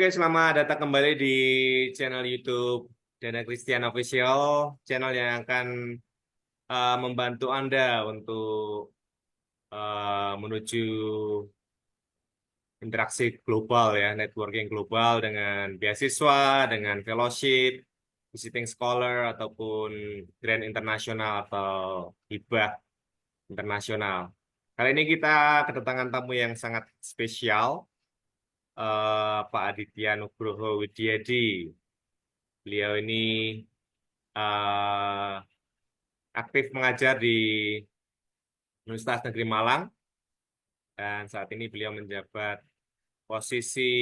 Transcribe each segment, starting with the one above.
Oke, selamat datang kembali di channel YouTube Dana Christian Official, channel yang akan membantu Anda untuk menuju interaksi global ya, networking global dengan beasiswa, dengan fellowship, visiting scholar ataupun grant internasional atau hibah internasional. Kali ini kita kedatangan tamu yang sangat spesial, Pak Aditya Nugroho Widyadi. Beliau ini eh, aktif mengajar di Universitas Negeri Malang dan saat ini beliau menjabat posisi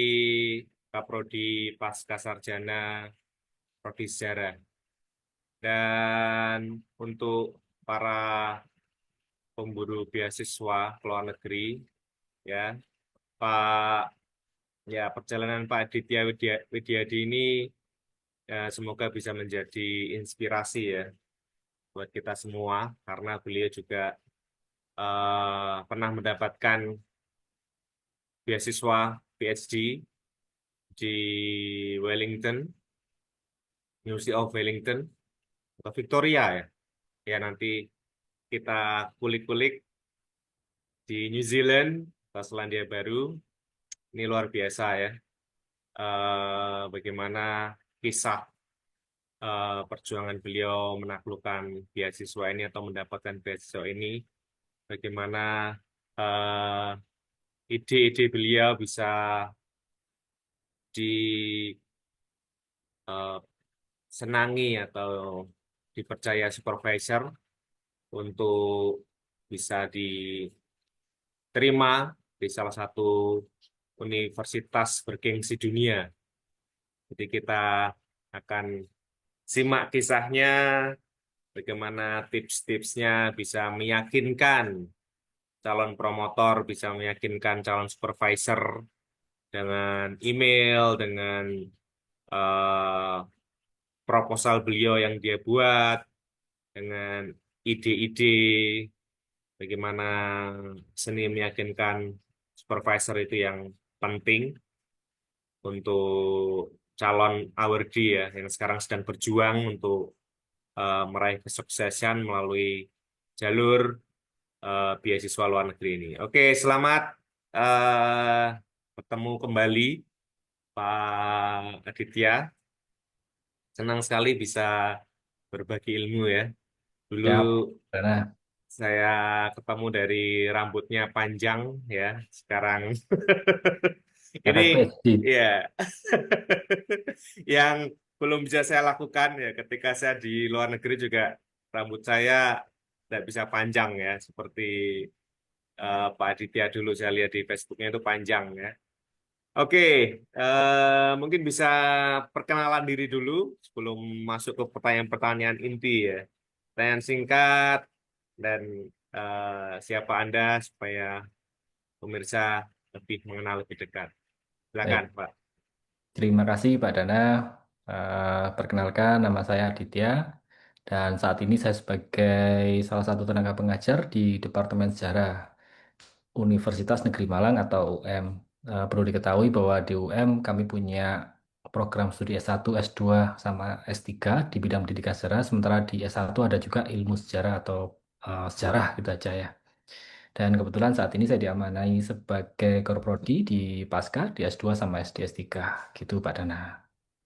Kaprodi Pasca Sarjana Prodi Sejarah. Dan untuk para pemburu beasiswa ke luar negeri, ya Pak, ya perjalanan Pak Aditya Widyadi ini semoga bisa menjadi inspirasi ya buat kita semua karena beliau juga pernah mendapatkan beasiswa PhD di Wellington, University of Wellington atau Victoria ya. Ya nanti kita kulik-kulik di New Zealand atau Selandia Baru. Ini luar biasa ya. Bagaimana kisah perjuangan beliau menaklukkan beasiswa ini atau mendapatkan beasiswa ini. Bagaimana eh, ide-ide beliau bisa disenangi atau dipercaya supervisor untuk bisa diterima di salah satu universitas bergengsi dunia. Jadi kita akan simak kisahnya, bagaimana tips-tipsnya bisa meyakinkan calon promotor, bisa meyakinkan calon supervisor dengan email, dengan eh, proposal beliau yang dia buat, dengan ide-ide bagaimana seni meyakinkan supervisor itu yang penting untuk calon awardee ya yang sekarang sedang berjuang untuk meraih kesuksesan melalui jalur beasiswa luar negeri ini. Oke, selamat eh, bertemu kembali Pak Aditya. Senang sekali bisa berbagi ilmu ya. Dulu Siap, karena saya ketemu dari rambutnya panjang ya, sekarang ini dapat PhD. ya yang belum bisa saya lakukan ya ketika saya di luar negeri juga rambut saya tidak bisa panjang ya seperti Pak Aditya dulu saya lihat di Facebooknya itu panjang ya. Oke, mungkin bisa perkenalan diri dulu sebelum masuk ke pertanyaan-pertanyaan inti ya. Pertanyaan singkat dan siapa Anda supaya pemirsa lebih mengenal lebih dekat. Silakan, Baik, Pak. terima kasih Pak Dana. Perkenalkan, nama saya Aditya dan saat ini saya sebagai salah satu tenaga pengajar di Departemen Sejarah Universitas Negeri Malang atau UM. Perlu diketahui bahwa di UM kami punya program studi S1, S2, sama S3 di bidang pendidikan sejarah, sementara di S1 ada juga ilmu sejarah atau sejarah gitu aja ya. Dan kebetulan saat ini saya diamanai sebagai Korprodi di Pasca, di S2 sama SD S3. Gitu Pak Dana.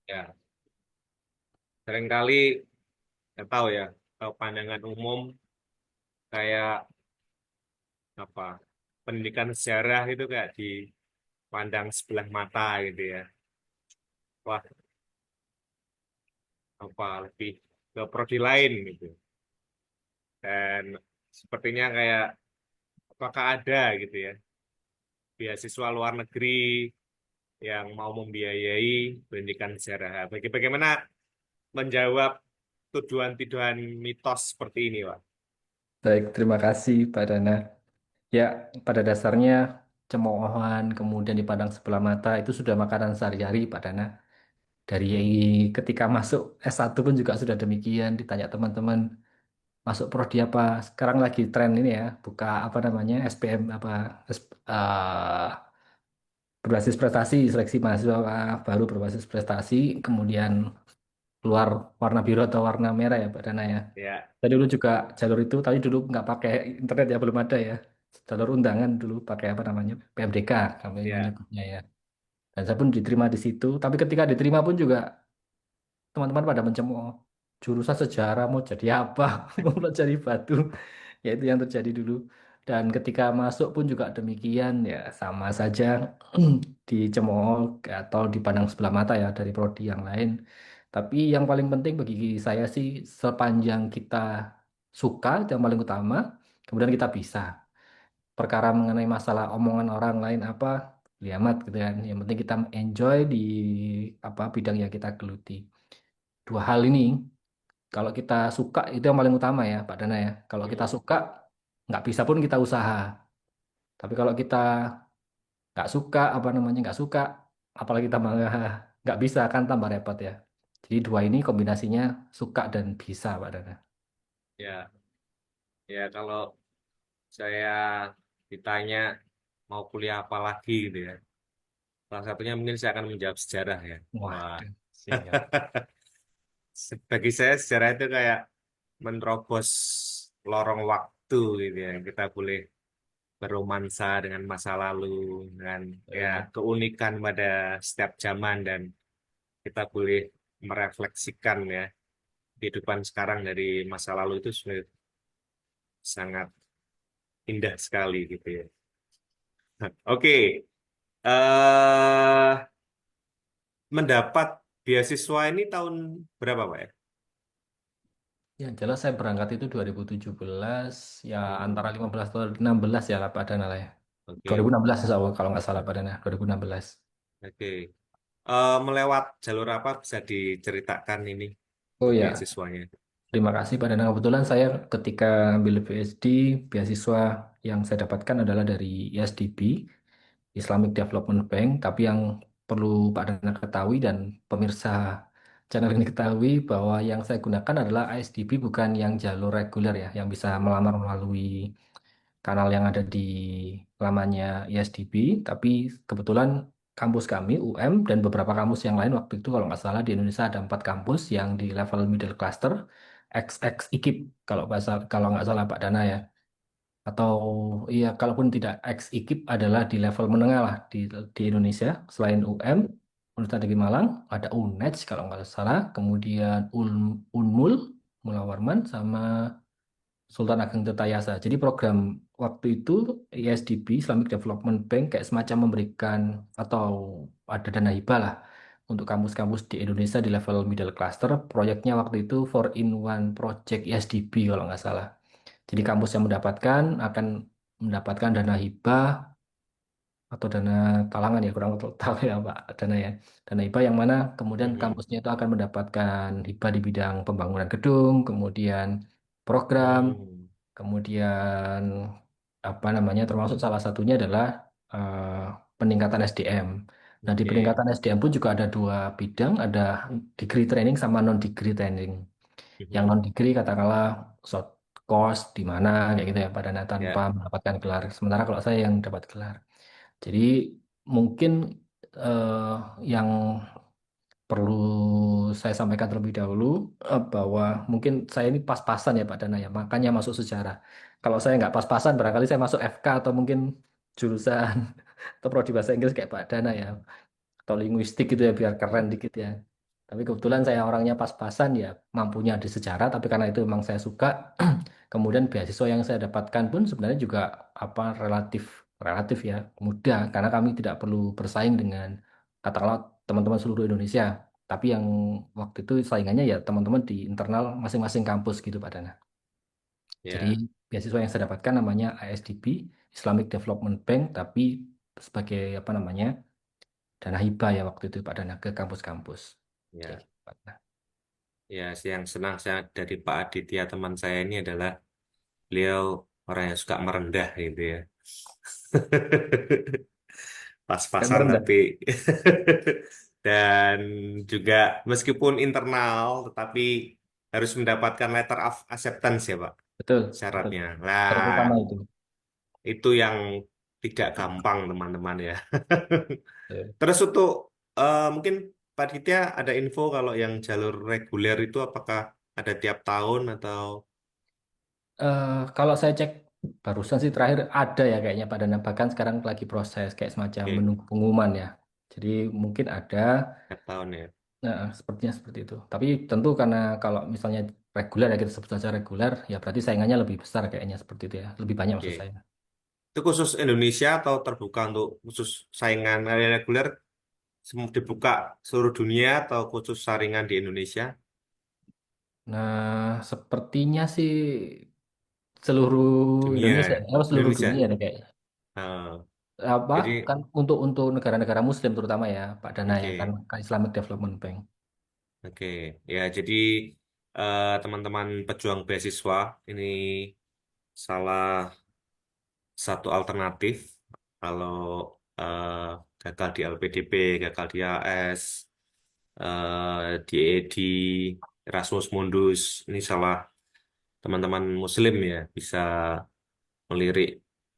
Ya, seringkali saya tahu ya, kalau pandangan umum kayak apa pendidikan sejarah itu kayak dipandang sebelah mata gitu ya. Wah, apa lebih ke prodi lain gitu. Dan sepertinya kayak apakah ada gitu ya beasiswa luar negeri yang mau membiayai pendidikan sejarah. Bagaimana menjawab tuduhan-tuduhan mitos seperti ini, Pak? Baik, terima kasih Pak Dana. Ya, pada dasarnya cemoohan kemudian dipandang sebelah mata itu sudah makanan sehari-hari Pak Dana. Dari ketika masuk S1 pun juga sudah demikian, ditanya teman-teman masuk prodi apa. Sekarang lagi tren ini ya, buka apa namanya SPM apa berbasis prestasi, seleksi mahasiswa baru berbasis prestasi, kemudian keluar warna biru atau warna merah ya Pak Dana ya. Ya, Saya dulu juga jalur itu, tapi dulu nggak pakai internet ya, belum ada ya. Jalur undangan dulu pakai apa namanya, PMDK kami ya, menyebutnya ya. Dan saya pun diterima di situ. Tapi ketika diterima pun juga teman-teman pada mencemooh jurusan sejarah mau jadi apa, mau jadi batu. Ya itu yang terjadi dulu. Dan ketika masuk pun juga demikian ya sama saja dicemooh atau dipandang sebelah mata ya dari prodi yang lain. Tapi yang paling penting bagi saya sih sepanjang kita suka itu yang paling utama, kemudian kita bisa. Perkara mengenai masalah omongan orang lain apa, liamat gitu kan. Yang penting kita enjoy di apa bidang yang kita geluti. Dua hal ini kalau kita suka itu yang paling utama ya Pak Dana ya. Kalau kita mm, suka nggak bisa pun kita usaha. Tapi kalau kita nggak suka apa namanya nggak suka, apalagi tambah nggak bisa kan tambah repot ya. Jadi dua ini kombinasinya suka dan bisa Pak Dana. ya, ya. Kalau saya ditanya mau kuliah apa lagi gitu ya, salah satunya mungkin saya akan menjawab sejarah ya. Wah, Waduh, siap. bagi saya sejarah itu kayak menerobos lorong waktu gitu ya. Kita boleh berromansa dengan masa lalu, dengan ya Betul. keunikan pada setiap zaman dan kita boleh merefleksikan ya kehidupan sekarang dari masa lalu itu sebenarnya sangat indah sekali gitu ya. Oke, mendapat beasiswa ini tahun berapa, Pak ya? Yang jelas saya berangkat itu 2017 ya antara Hmm, 15 atau 16 ya lah Pak Dana lah ya. oke, 2016 insya Allah, kalau nggak salah Pak Dana 2016. oke. Melewat jalur apa bisa diceritakan ini Oh ya, beasiswanya? terima kasih Pak Danang. Kebetulan saya ketika ambil PhD, beasiswa yang saya dapatkan adalah dari ISDB, Islamic Development Bank. Tapi yang perlu Pak Danang ketahui dan pemirsa channel ini ketahui bahwa yang saya gunakan adalah ISDB bukan yang jalur reguler ya, yang bisa melamar melalui kanal yang ada di lamannya ISDB. Tapi kebetulan kampus kami, UM, dan beberapa kampus yang lain waktu itu kalau nggak salah di Indonesia ada 4 kampus yang di level middle cluster, XX IKIP kalau nggak salah Pak Dana ya. Atau iya, kalaupun tidak X IKIP adalah di level menengah lah di Indonesia. Selain UM, Universitas Negeri Malang, ada UNED kalau nggak salah, kemudian Unmul, Mula Warman, sama Sultan Ageng Tirtayasa. Jadi program waktu itu ISDB Islamic Development Bank kayak semacam memberikan atau ada dana hibah lah untuk kampus-kampus di Indonesia di level middle cluster. Proyeknya waktu itu 4-in-1 project ISDB kalau nggak salah. Jadi kampus yang mendapatkan akan mendapatkan dana hibah atau dana talangan ya kurang tahu ya Pak dana ya dana hibah yang mana kemudian Mhm. kampusnya itu akan mendapatkan hibah di bidang pembangunan gedung kemudian program Hmm, kemudian apa namanya termasuk salah satunya adalah eh, peningkatan SDM. Nah di oke. peningkatan SDM pun juga ada dua bidang ada degree training sama non degree training. Yang Mhm. non degree katakanlah short course di mana kayak gitu ya pada tanpa Ya, mendapatkan gelar. Sementara kalau saya yang dapat gelar. Jadi mungkin eh, yang perlu saya sampaikan terlebih dahulu bahwa mungkin saya ini pas-pasan ya Pak Dana ya, makanya masuk sejarah. Kalau saya nggak pas-pasan, barangkali saya masuk FK atau mungkin jurusan atau prodi bahasa Inggris kayak Pak Dana ya, atau linguistik gitu ya biar keren dikit ya. Tapi kebetulan saya orangnya pas-pasan ya, mampunya di sejarah, tapi karena itu memang saya suka. Kemudian beasiswa yang saya dapatkan pun sebenarnya juga apa relatif relatif ya mudah karena kami tidak perlu bersaing dengan katakanlah teman-teman seluruh Indonesia. Tapi yang waktu itu saingannya ya teman-teman di internal masing-masing kampus gitu Pak Dana. Jadi ya, beasiswa yang saya dapatkan namanya ISDB, Islamic Development Bank, tapi sebagai apa namanya dana hibah ya waktu itu Pak Dana ke kampus-kampus. Kayak ya. gitu, Pak Dana. Ya, yang senang saya dari Pak Aditya teman saya ini adalah beliau orang yang suka merendah gitu ya. Kan Pas-pasan merendah. tapi dan juga meskipun internal tetapi harus mendapatkan letter of acceptance ya Pak Betul, betul. syaratnya. Syarat Nah, utama itu. itu yang tidak gampang teman-teman ya. Ya. Terus untuk mungkin Pak Ditya ada info kalau yang jalur reguler itu apakah ada tiap tahun atau Kalau saya cek barusan sih terakhir ada ya kayaknya Pak Dana, bahkan sekarang lagi proses kayak semacam oke, menunggu pengumuman ya. Jadi mungkin ada, tiap tahun ya? sepertinya seperti itu. Tapi tentu karena kalau misalnya reguler ya kita sebut saja reguler, ya berarti saingannya lebih besar kayaknya seperti itu ya, lebih banyak maksud Oke. saya. Itu khusus Indonesia atau terbuka untuk khusus saingan reguler semua dibuka seluruh dunia atau khusus saringan di Indonesia? Nah, sepertinya sih seluruh Dunia Indonesia, ya, oh seluruh dunia Indonesia. deh kayaknya. Nah, Apa jadi kan untuk negara-negara Muslim terutama ya Pak Dana ya oke, kan Islamic Development Bank. oke. Ya, jadi teman-teman pejuang beasiswa ini salah satu alternatif kalau eh, gagal di LPDP, gagal di AS, di ED, Erasmus Mundus, ini salah teman-teman Muslim ya bisa melirik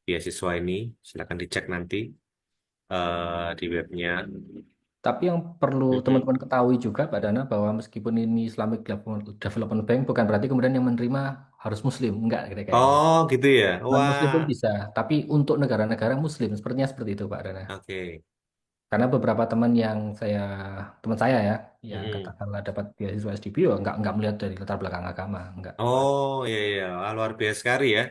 beasiswa ini. Silakan dicek nanti di webnya. Tapi yang perlu Mhm. teman-teman ketahui juga Pak Dana bahwa meskipun ini Islamic Development Bank bukan berarti kemudian yang menerima harus Muslim, enggak gitu kayaknya. Oh, gitu ya. Non Muslim Wah, pun bisa, tapi untuk negara-negara Muslim sepertinya seperti itu Pak Dana. oke. Karena beberapa teman saya ya, yang Mhm. katakanlah dapat beasiswa SDB, ya nggak melihat dari latar belakang agama, enggak. Oh, iya, iya. Wah, luar biasa sekali ya.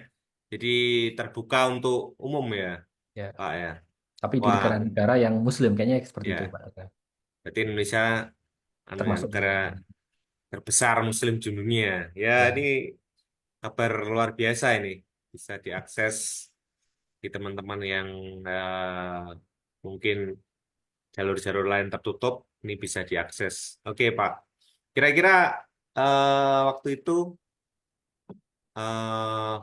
Jadi terbuka untuk umum ya, Ya, Pak ya. tapi di Wah, negara-negara yang Muslim kayaknya seperti itu ya. Pak Dana. Berarti Indonesia anu ya, Termasuk negara juga. terbesar Muslim di dunia. Ya, ini Ya. kabar luar biasa ini. Bisa diakses di teman-teman yang mungkin jalur-jalur lain tertutup, ini bisa diakses. Oke, Pak. Kira-kira waktu itu eh,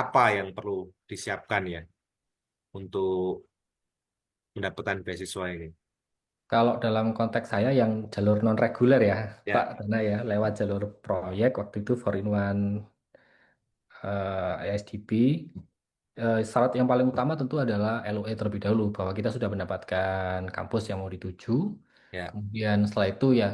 apa yang perlu disiapkan ya untuk mendapatkan beasiswa ini? Kalau dalam konteks saya yang jalur non reguler ya, Pak, Ya, karena ya lewat jalur proyek waktu itu 4-in-1 ISDB, syarat yang paling utama tentu adalah LOE terlebih dahulu bahwa kita sudah mendapatkan kampus yang mau dituju. ya, Kemudian setelah itu ya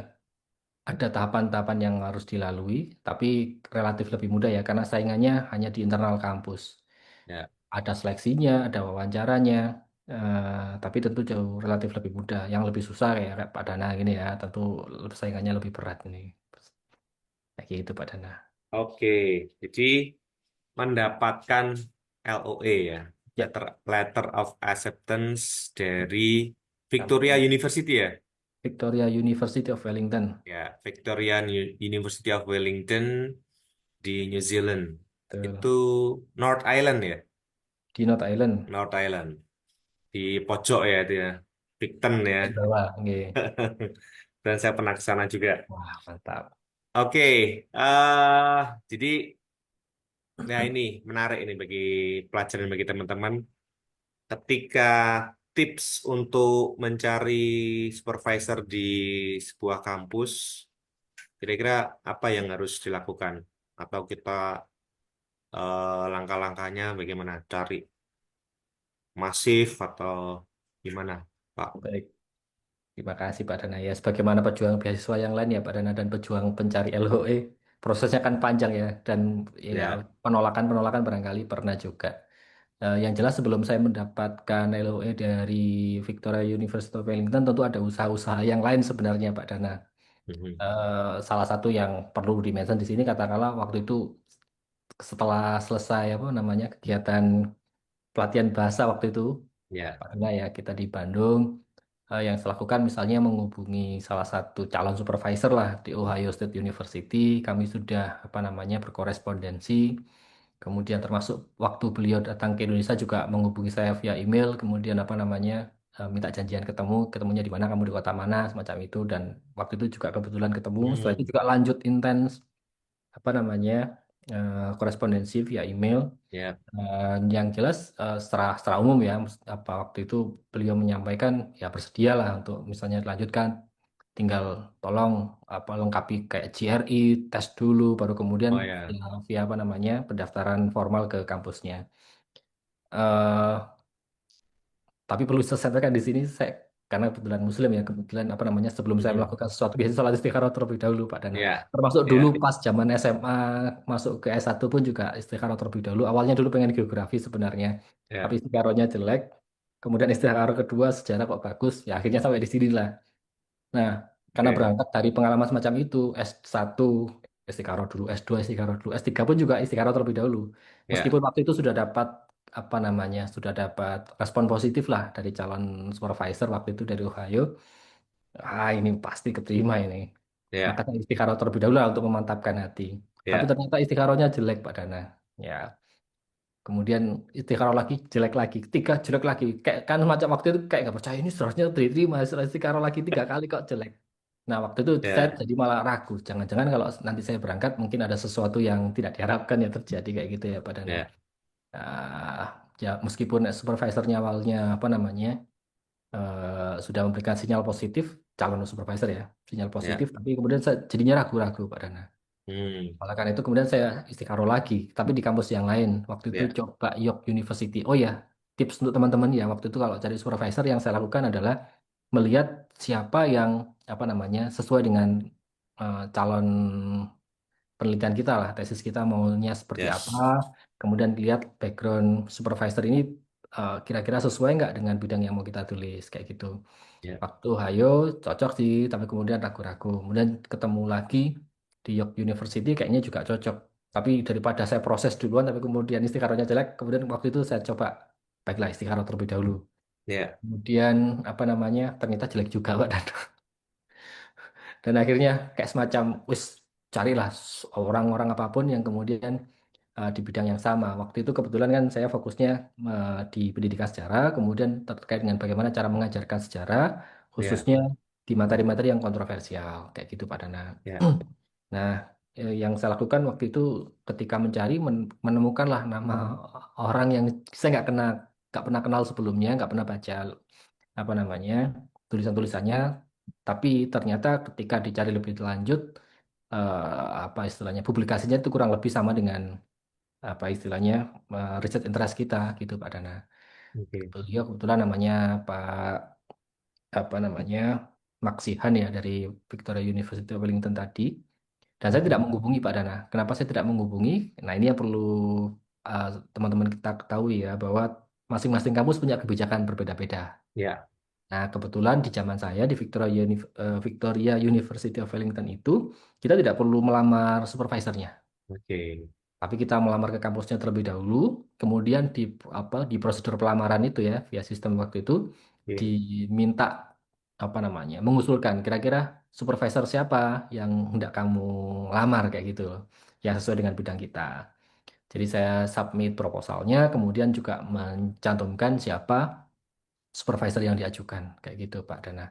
ada tahapan-tahapan yang harus dilalui, tapi relatif lebih mudah ya karena saingannya hanya di internal kampus. ya. Ada seleksinya, ada wawancaranya, tapi tentu jauh relatif lebih mudah. Yang lebih susah kayak Pak Dana gini ya, tentu saingannya lebih berat ini. Kayak gitu Pak Dana. Oke, jadi mendapatkan LOE ya, Ya, Letter of Acceptance dari Victoria kampus University ya, Victoria University of Wellington. ya Victoria University of Wellington di New Zealand. Betul. Itu North Island ya, Di North Island, North Island di pojok ya itu ya, Picton ya. di bawah. Nggih. Dan saya pernah ke sana juga. Wah, mantap. Oke, jadi nah ini menarik ini bagi pelajaran bagi teman-teman. Ketika tips untuk mencari supervisor di sebuah kampus, kira-kira apa yang harus dilakukan? Atau kita langkah-langkahnya bagaimana? Cari masif atau gimana, Pak? Baik. Terima kasih Pak Dana ya. Sebagaimana pejuang beasiswa yang lain ya Pak Dana dan pejuang pencari LOE, prosesnya kan panjang ya dan ya Ya, penolakan-penolakan barangkali pernah juga. Yang jelas sebelum saya mendapatkan LOE dari Victoria University of Wellington tentu ada usaha-usaha yang lain sebenarnya Pak Dana. mhm. Salah satu yang perlu di-mention di sini katakanlah waktu itu setelah selesai apa namanya kegiatan pelatihan bahasa waktu itu Ya, Pak Dana ya kita di Bandung. Yang saya lakukan misalnya menghubungi salah satu calon supervisor lah di Ohio State University. Kami sudah apa namanya berkorespondensi. Kemudian termasuk waktu beliau datang ke Indonesia juga menghubungi saya via email. Kemudian apa namanya minta janjian ketemunya di mana, kamu di kota mana, semacam itu. Dan waktu itu juga kebetulan ketemu. Setelah itu hmm, juga lanjut intens apa namanya korespondensi via email. ya, Yang jelas secara umum ya, apa waktu itu beliau menyampaikan ya bersedialah untuk misalnya dilanjutkan, tinggal tolong apa lengkapi kayak GRE, tes dulu, baru kemudian oh ya, ya, via apa namanya pendaftaran formal ke kampusnya. eh, tapi perlu saya sampaikan di sini, saya karena kebetulan Muslim ya, kebetulan apa namanya, sebelum saya Mhm. melakukan sesuatu biasanya sholat istikharah terlebih dahulu Pak Dana. Ya, Termasuk dulu ya, pas zaman SMA masuk ke S1 pun juga istikharah terlebih dahulu. Awalnya dulu pengen geografi sebenarnya, tapi ya. istikharahnya jelek. Kemudian istikharah kedua sejarah kok bagus, ya akhirnya sampai di sini lah. Nah, karena Oke, berangkat dari pengalaman semacam itu, S1 istikharah dulu, S2 istikharah dulu, S3 pun juga istikharah terlebih dahulu. ya, Meskipun waktu itu sudah dapat apa namanya, sudah dapat respon positif lah dari calon supervisor waktu itu dari Ohio. Ah, ini pasti keterima ini. ya, Makanya istikharah terlebih dahulu lah untuk memantapkan hati. Tapi ya, ternyata istikharahnya jelek Pak Dana. Ya, kemudian istikharah lagi jelek lagi, tiga jelek lagi. Kayak kan macam waktu itu kayak nggak percaya ini seharusnya diterima, setelah istikharah lagi 3 kali kok jelek. Nah, waktu itu saya ya, jadi malah ragu. Jangan-jangan kalau nanti saya berangkat mungkin ada sesuatu yang tidak diharapkan yang terjadi kayak gitu ya, Pak Dana. ya, Nah, ya meskipun supervisornya awalnya apa namanya sudah memberikan sinyal positif, calon supervisor ya, sinyal ya. positif, tapi kemudian saya jadinya ragu-ragu, Pak Dana. Hmm, Oleh karena itu kemudian saya istikharah lagi, tapi di kampus yang lain. Waktu itu ya, coba York University. Oh ya, tips untuk teman-teman ya, waktu itu kalau cari supervisor yang saya lakukan adalah melihat siapa yang apa namanya sesuai dengan calon penelitian kita lah, tesis kita maunya seperti ya, apa, kemudian lihat background supervisor ini kira-kira sesuai nggak dengan bidang yang mau kita tulis kayak gitu. ya. Waktu hayo cocok sih, tapi kemudian ragu-ragu. Kemudian ketemu lagi di York University kayaknya juga cocok. Tapi daripada saya proses duluan, tapi kemudian istikharahnya jelek, kemudian waktu itu saya coba, baiklah istikharah terlebih dahulu. Ya. Kemudian apa namanya, ternyata jelek juga Pak Dan. Dan akhirnya kayak semacam, wis carilah orang-orang apapun yang kemudian di bidang yang sama. Waktu itu kebetulan kan saya fokusnya di pendidikan sejarah, kemudian terkait dengan bagaimana cara mengajarkan sejarah, Ya, khususnya di materi-materi yang kontroversial, kayak gitu Pak Dana. ya, Nah, yang saya lakukan waktu itu ketika mencari menemukanlah nama orang yang saya nggak pernah kenal sebelumnya, nggak pernah baca apa namanya tulisan-tulisannya, tapi ternyata ketika dicari lebih lanjut, apa istilahnya publikasinya itu kurang lebih sama dengan apa istilahnya research interest kita gitu Pak Dana. oke. Beliau kebetulan namanya Pak apa namanya Maksihan ya dari Victoria University of Wellington tadi. Dan saya tidak Mhm. menghubungi Pak Dana. Kenapa saya tidak menghubungi? Nah ini yang perlu uh, teman-teman kita ketahui ya bahwa masing-masing kampus punya kebijakan berbeda-beda. Ya, Nah kebetulan di zaman saya di Victoria University of Wellington itu kita tidak perlu melamar supervisornya. oke. Tapi kita melamar ke kampusnya terlebih dahulu, kemudian di apa di prosedur pelamaran itu ya via sistem waktu itu Oke. diminta apa namanya mengusulkan kira-kira supervisor siapa yang hendak kamu lamar kayak gitu loh, yang sesuai dengan bidang kita. Jadi saya submit proposalnya, kemudian juga mencantumkan siapa supervisor yang diajukan kayak gitu Pak Dana.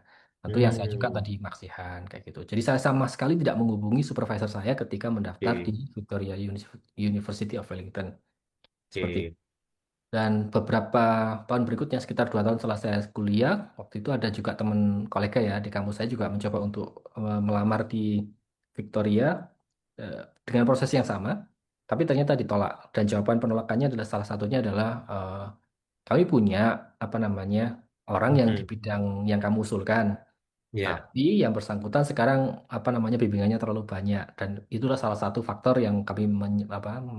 Tentu yang saya ajukan Hmm, tadi Maksihan kayak gitu. Jadi saya sama sekali tidak menghubungi supervisor saya ketika mendaftar di oke, Victoria University of Wellington seperti itu. oke. Dan beberapa tahun berikutnya sekitar 2 tahun setelah saya kuliah, waktu itu ada juga teman kolega ya di kampus saya juga mencoba untuk melamar di Victoria eh, dengan proses yang sama, tapi ternyata ditolak. Dan jawaban penolakannya adalah salah satunya adalah kami punya apa namanya orang yang di Mhm. bidang yang kamu usulkan, Ya, tapi yang bersangkutan sekarang apa namanya bimbingannya terlalu banyak dan itulah salah satu faktor yang kami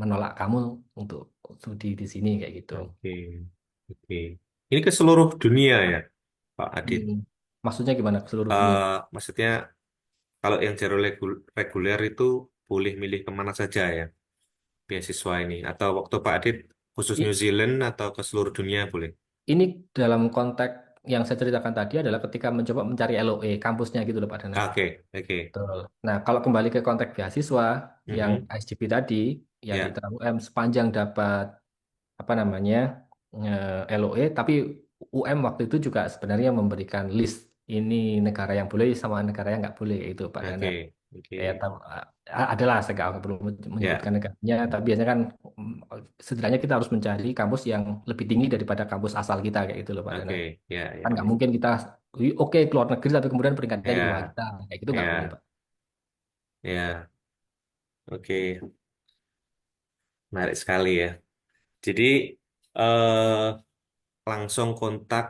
menolak kamu untuk studi di sini kayak gitu. oke, oke. Ini ke seluruh dunia ya, Pak Adit. Hmm. Maksudnya gimana ke seluruh dunia? Maksudnya kalau yang jalur reguler itu boleh milih kemana saja ya beasiswa ini. Atau waktu Pak Adit khusus New I- Zealand atau ke seluruh dunia boleh. Ini dalam konteks yang saya ceritakan tadi adalah ketika mencoba mencari LOE kampusnya gitu loh Pak Dana. Oke, oke. Betul. Nah, kalau kembali ke konteks beasiswa yang Mhm. SGP tadi, yang di Ya, UM sepanjang dapat apa namanya LOE, tapi UM waktu itu juga sebenarnya memberikan list ini negara yang boleh sama negara yang nggak boleh itu Pak Dana. oke, oke. Saya tahu adalah saya nggak perlu Ya, menyebutkan negaranya, tapi biasanya kan setidaknya kita harus mencari kampus yang lebih tinggi daripada kampus asal kita kayak gitu loh Pak Dana. oke. Ya, Kan ya, nggak ya. mungkin kita oke keluar negeri tapi kemudian peringkatnya di bawah Ya, kita kayak gitu nggak boleh ya, Pak. ya. Oke, menarik sekali ya. Jadi eh langsung kontak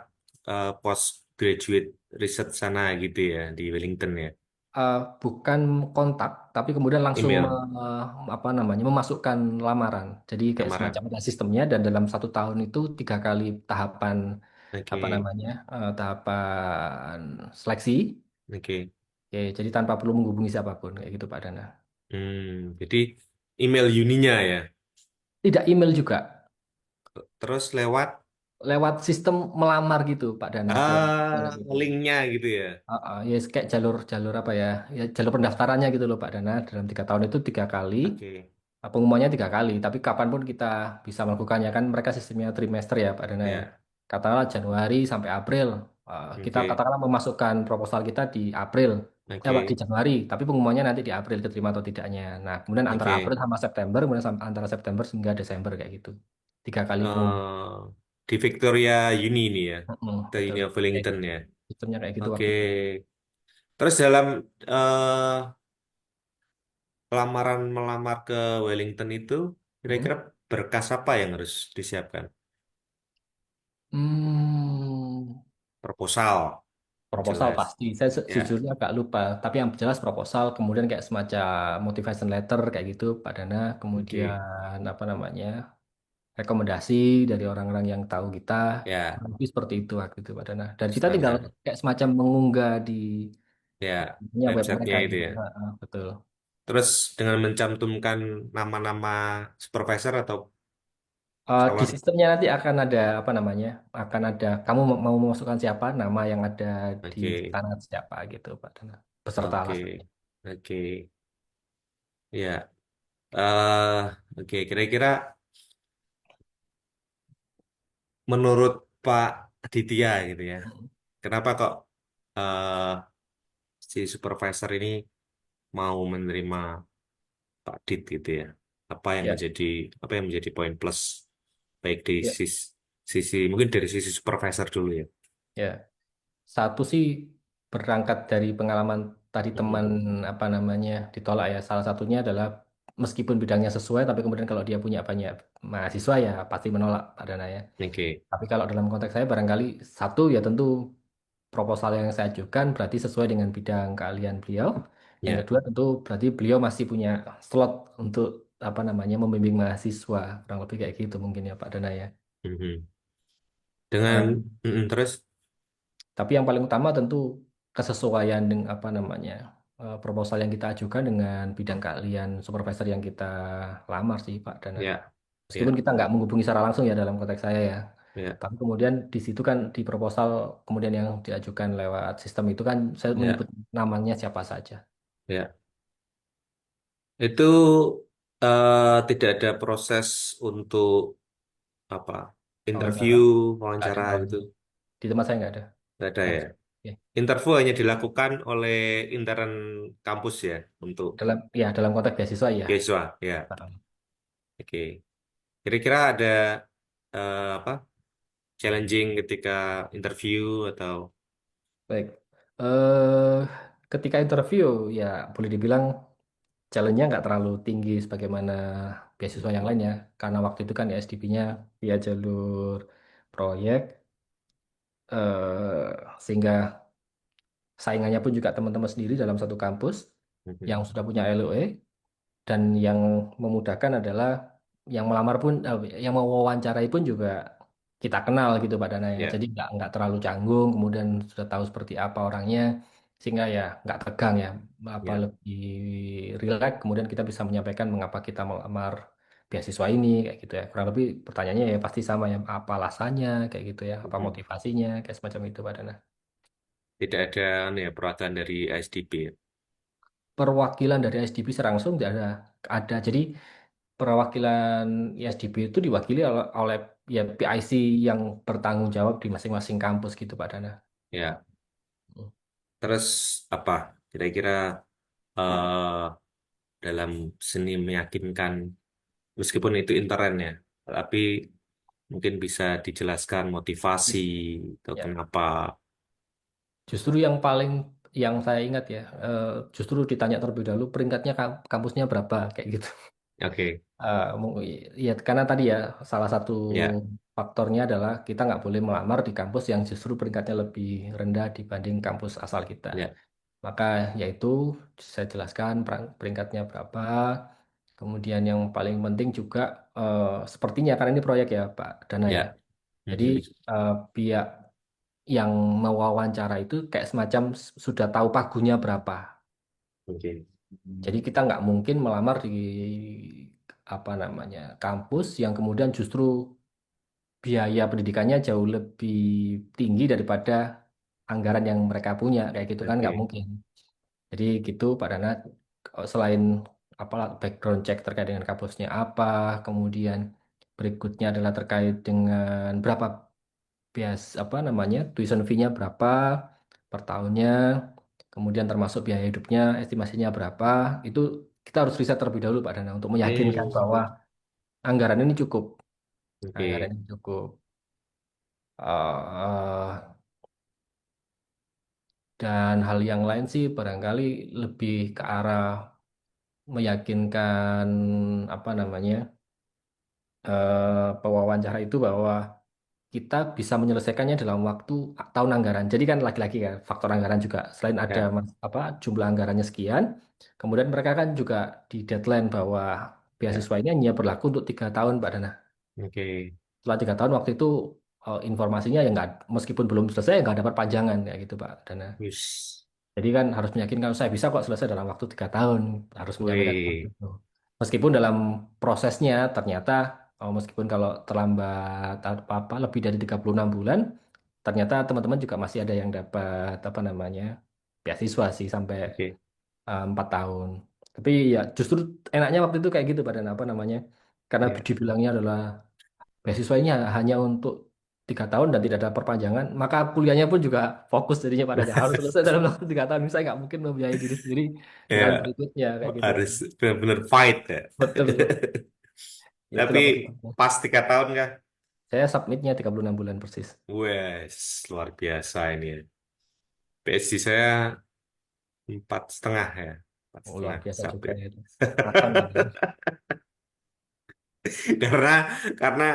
postgraduate research sana gitu ya di Wellington ya. Bukan kontak, tapi kemudian langsung Email, apa namanya memasukkan lamaran. Jadi kayak semacam lamaran. ada sistemnya dan dalam 1 tahun itu 3 kali tahapan apa Oke, namanya tahapan seleksi. oke. Oke, jadi tanpa perlu menghubungi siapapun kayak gitu Pak Dana. Jadi email uninya ya. Tidak email juga, Terus lewat lewat sistem melamar gitu Pak Dana kayak gitu. linknya gitu ya. Ya kayak jalur apa ya, ya jalur pendaftarannya gitu loh Pak Dana. Dalam 3 tahun itu 3 kali. Oke, Pengumumannya 3 kali, tapi kapanpun kita bisa melakukannya kan mereka sistemnya trimester ya Pak Dana ya. ya, Katakanlah Januari sampai April, kita oke, katakanlah memasukkan proposal kita di April, Pak, di oke, Januari, tapi pengumumannya nanti di April keterima atau tidaknya. Nah, kemudian antara April oke. sama September, kemudian antara September hingga Desember kayak gitu. 3 kali pengumuman. Eh, di Victoria Uni ini ya, the Uni Betul. of Kayak Wellington gitu. ya. Sistemnya kayak gitu Oke. waktu itu. Terus dalam eh, lamaran melamar ke Wellington itu, kira-kira Mm. berkas apa yang harus disiapkan? Hmm. Proposal, Proposal jelas. pasti. Saya Ya, sejujurnya agak lupa. Tapi yang jelas proposal, kemudian kayak semacam motivation letter kayak gitu, Pak Dana. oke. Kemudian apa namanya, rekomendasi dari orang-orang yang tahu kita. Ya, Kurang lebih seperti itu waktu itu, Pak Dana. Dan kita tinggal standar. kayak semacam mengunggah di Ya, web websitenya mereka itu gitu. ya. Betul. Terus dengan mencantumkan nama-nama supervisor atau Di calon. sistemnya nanti akan ada apa namanya, akan ada kamu mau memasukkan siapa, nama yang ada di Oke, tangan siapa gitu, Pak Dana. Beserta oke, alasan. oke. Ya, eh oke. Kira-kira menurut Pak Aditya gitu ya, kenapa kok eh si supervisor ini mau menerima Pak Dit gitu ya? Ya, Apa yang menjadi poin plus baik di ya, sisi mungkin dari sisi supervisor dulu ya. ya. Satu sih berangkat dari pengalaman tadi teman Mhm. apa namanya ditolak ya. Salah satunya adalah meskipun bidangnya sesuai, tapi kemudian kalau dia punya banyak mahasiswa ya pasti menolak Pak Dana ya. Oke, Tapi kalau dalam konteks saya barangkali satu ya tentu proposal yang saya ajukan berarti sesuai dengan bidang keahlian beliau. Yang ya. kedua tentu berarti beliau masih punya slot untuk apa namanya membimbing mahasiswa kurang lebih kayak gitu mungkin ya Pak Dana ya. Mhm. Eh, Dengan terus Tapi yang paling utama tentu kesesuaian dengan apa namanya proposal yang kita ajukan dengan bidang keahlian supervisor yang kita lamar sih Pak Dana. ya, Meskipun ya, kita nggak menghubungi secara langsung ya dalam konteks saya ya. ya, Tapi kemudian di situ kan di proposal kemudian yang diajukan lewat sistem itu kan saya ya, menyebut namanya siapa saja. ya. Itu tidak ada proses untuk apa interview, Wawancara nggak ada wawancara gitu, tahunya. Di tempat saya nggak ada. nggak ada Yang ya. ya, Interview hanya dilakukan oleh intern kampus ya untuk dalam konteks beasiswa ya. beasiswa ya. Nah, Oke. Kira-kira ada apa challenging ketika interview atau baik. Eh Ketika interview ya boleh dibilang challenge-nya nggak terlalu tinggi sebagaimana beasiswa yang lainnya karena waktu itu kan SDP-nya via jalur proyek sehingga saingannya pun juga teman-teman sendiri dalam satu kampus Mhm. yang sudah punya LOE dan yang memudahkan adalah yang melamar pun yang mau wawancarai pun juga kita kenal gitu Pak Dana ya Ya, jadi nggak terlalu canggung kemudian sudah tahu seperti apa orangnya sehingga ya nggak tegang ya apa ya. lebih rileks kemudian kita bisa menyampaikan mengapa kita melamar beasiswa ini kayak gitu ya kurang lebih pertanyaannya ya pasti sama ya apa alasannya kayak gitu ya apa Mhm. motivasinya kayak semacam itu Pak Dana. Tidak ada ya perwakilan dari ASDP ya. Perwakilan dari SDP langsung tidak ada. Jadi perwakilan ISDB itu diwakili oleh ya PIC yang bertanggung jawab di masing-masing kampus gitu Pak Dana. Ya. Hmm. Terus apa? Kira-kira eh, dalam seni meyakinkan meskipun itu intern ya, tapi mungkin bisa dijelaskan motivasi Jus- atau Ya, kenapa. justru yang paling yang saya ingat ya, justru ditanya terlebih dahulu peringkatnya kampusnya berapa kayak gitu. Oke, Ya karena tadi ya salah satu ya, faktornya adalah kita nggak boleh melamar di kampus yang justru peringkatnya lebih rendah dibanding kampus asal kita. Ya, Maka yaitu saya jelaskan peringkatnya berapa. Kemudian yang paling penting juga sepertinya karena ini proyek ya Pak Dana ya. ya. Jadi Mhm. pihak yang mewawancara itu kayak semacam sudah tahu pagunya berapa. Oke. Jadi kita nggak mungkin melamar di apa namanya kampus yang kemudian justru biaya pendidikannya jauh lebih tinggi daripada anggaran yang mereka punya kayak gitu kan nggak Oke. mungkin. Jadi gitu Pak Dana, selain apa background check terkait dengan kampusnya apa, kemudian berikutnya adalah terkait dengan berapa apa namanya tuition fee-nya berapa per tahunnya, kemudian termasuk biaya hidupnya estimasinya berapa, itu kita harus riset terlebih dahulu Pak Dana untuk meyakinkan bahwa Hmm. anggaran ini cukup, anggaran Oke. ini cukup. eh dan hal yang lain sih barangkali lebih ke arah meyakinkan apa namanya pewawancara itu bahwa kita bisa menyelesaikannya dalam waktu tahun anggaran. Jadi kan lagi-lagi kan faktor anggaran juga. Selain ada Ya, apa jumlah anggarannya sekian, kemudian mereka kan juga di deadline bahwa ya. beasiswa ini hanya berlaku untuk 3 tahun, Pak Dana. Oke. Setelah 3 tahun waktu itu informasinya ya nggak, meskipun belum selesai ya nggak dapat panjangan kayak gitu, Pak Dana. Wis. Jadi kan harus meyakinkan saya bisa kok selesai dalam waktu 3 tahun, harus menyampaikan seperti Wih. itu. Meskipun dalam prosesnya ternyata meskipun kalau terlambat apa lebih dari 36 bulan, ternyata teman-teman juga masih ada yang dapat apa namanya beasiswa sih sampai Oke. 4 tahun. Tapi ya justru enaknya waktu itu kayak gitu pada apa namanya, karena Ya. dibilangnya adalah beasiswa ini hanya untuk 3 tahun dan tidak ada perpanjangan, maka kuliahnya pun juga fokus jadinya padanya harus selesai dalam waktu 3 tahun. Saya nggak mungkin membiayai diri sendiri di tahun Ya, berikutnya kayak gitu harus kan. benar-benar fight ya. Betul. Ya Tapi itulah pertimbangannya. pas 3 tahun kah? Saya submitnya 36 bulan persis. Wes, luar biasa ini ya. PSG saya 4,5 ya. Empat Oh, luar setengah biasa juga submit. ya itu. Maraton kan. Karena karena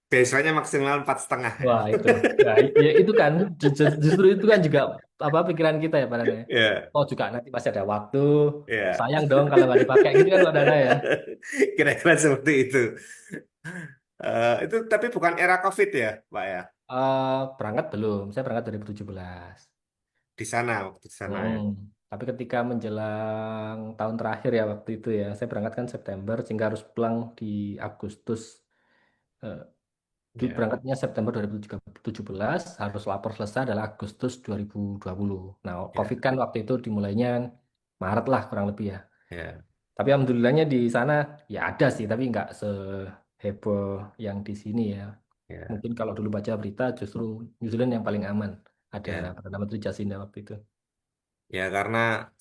beasiswanya maksimal 4,5 ya. Wah itu. Nah, ya itu kan justru itu kan juga apa pikiran kita ya Pak Dana ya. Ya, Oh juga nanti masih ada waktu. ya. Sayang dong kalau nggak dipakai gitu kan Pak Dana ya. Kira-kira seperti itu. Itu tapi bukan era COVID ya, Pak ya? Berangkat belum. Saya berangkat 2017. Di sana, waktu di sana Mm-mm. ya. Tapi ketika menjelang tahun terakhir ya waktu itu ya, saya berangkat kan September sehingga harus pulang di Agustus. Eh, Ya, Berangkatnya September 2017, harus lapor selesai adalah Agustus 2020. Nah, COVID ya, kan waktu itu dimulainya Maret lah kurang lebih ya. ya, Tapi alhamdulillahnya di sana ya ada sih, tapi nggak seheboh yang di sini ya. ya, Mungkin kalau dulu baca berita justru New Zealand yang paling aman. Ada ya. Perdana Menteri Jacinda waktu itu. Ya, karena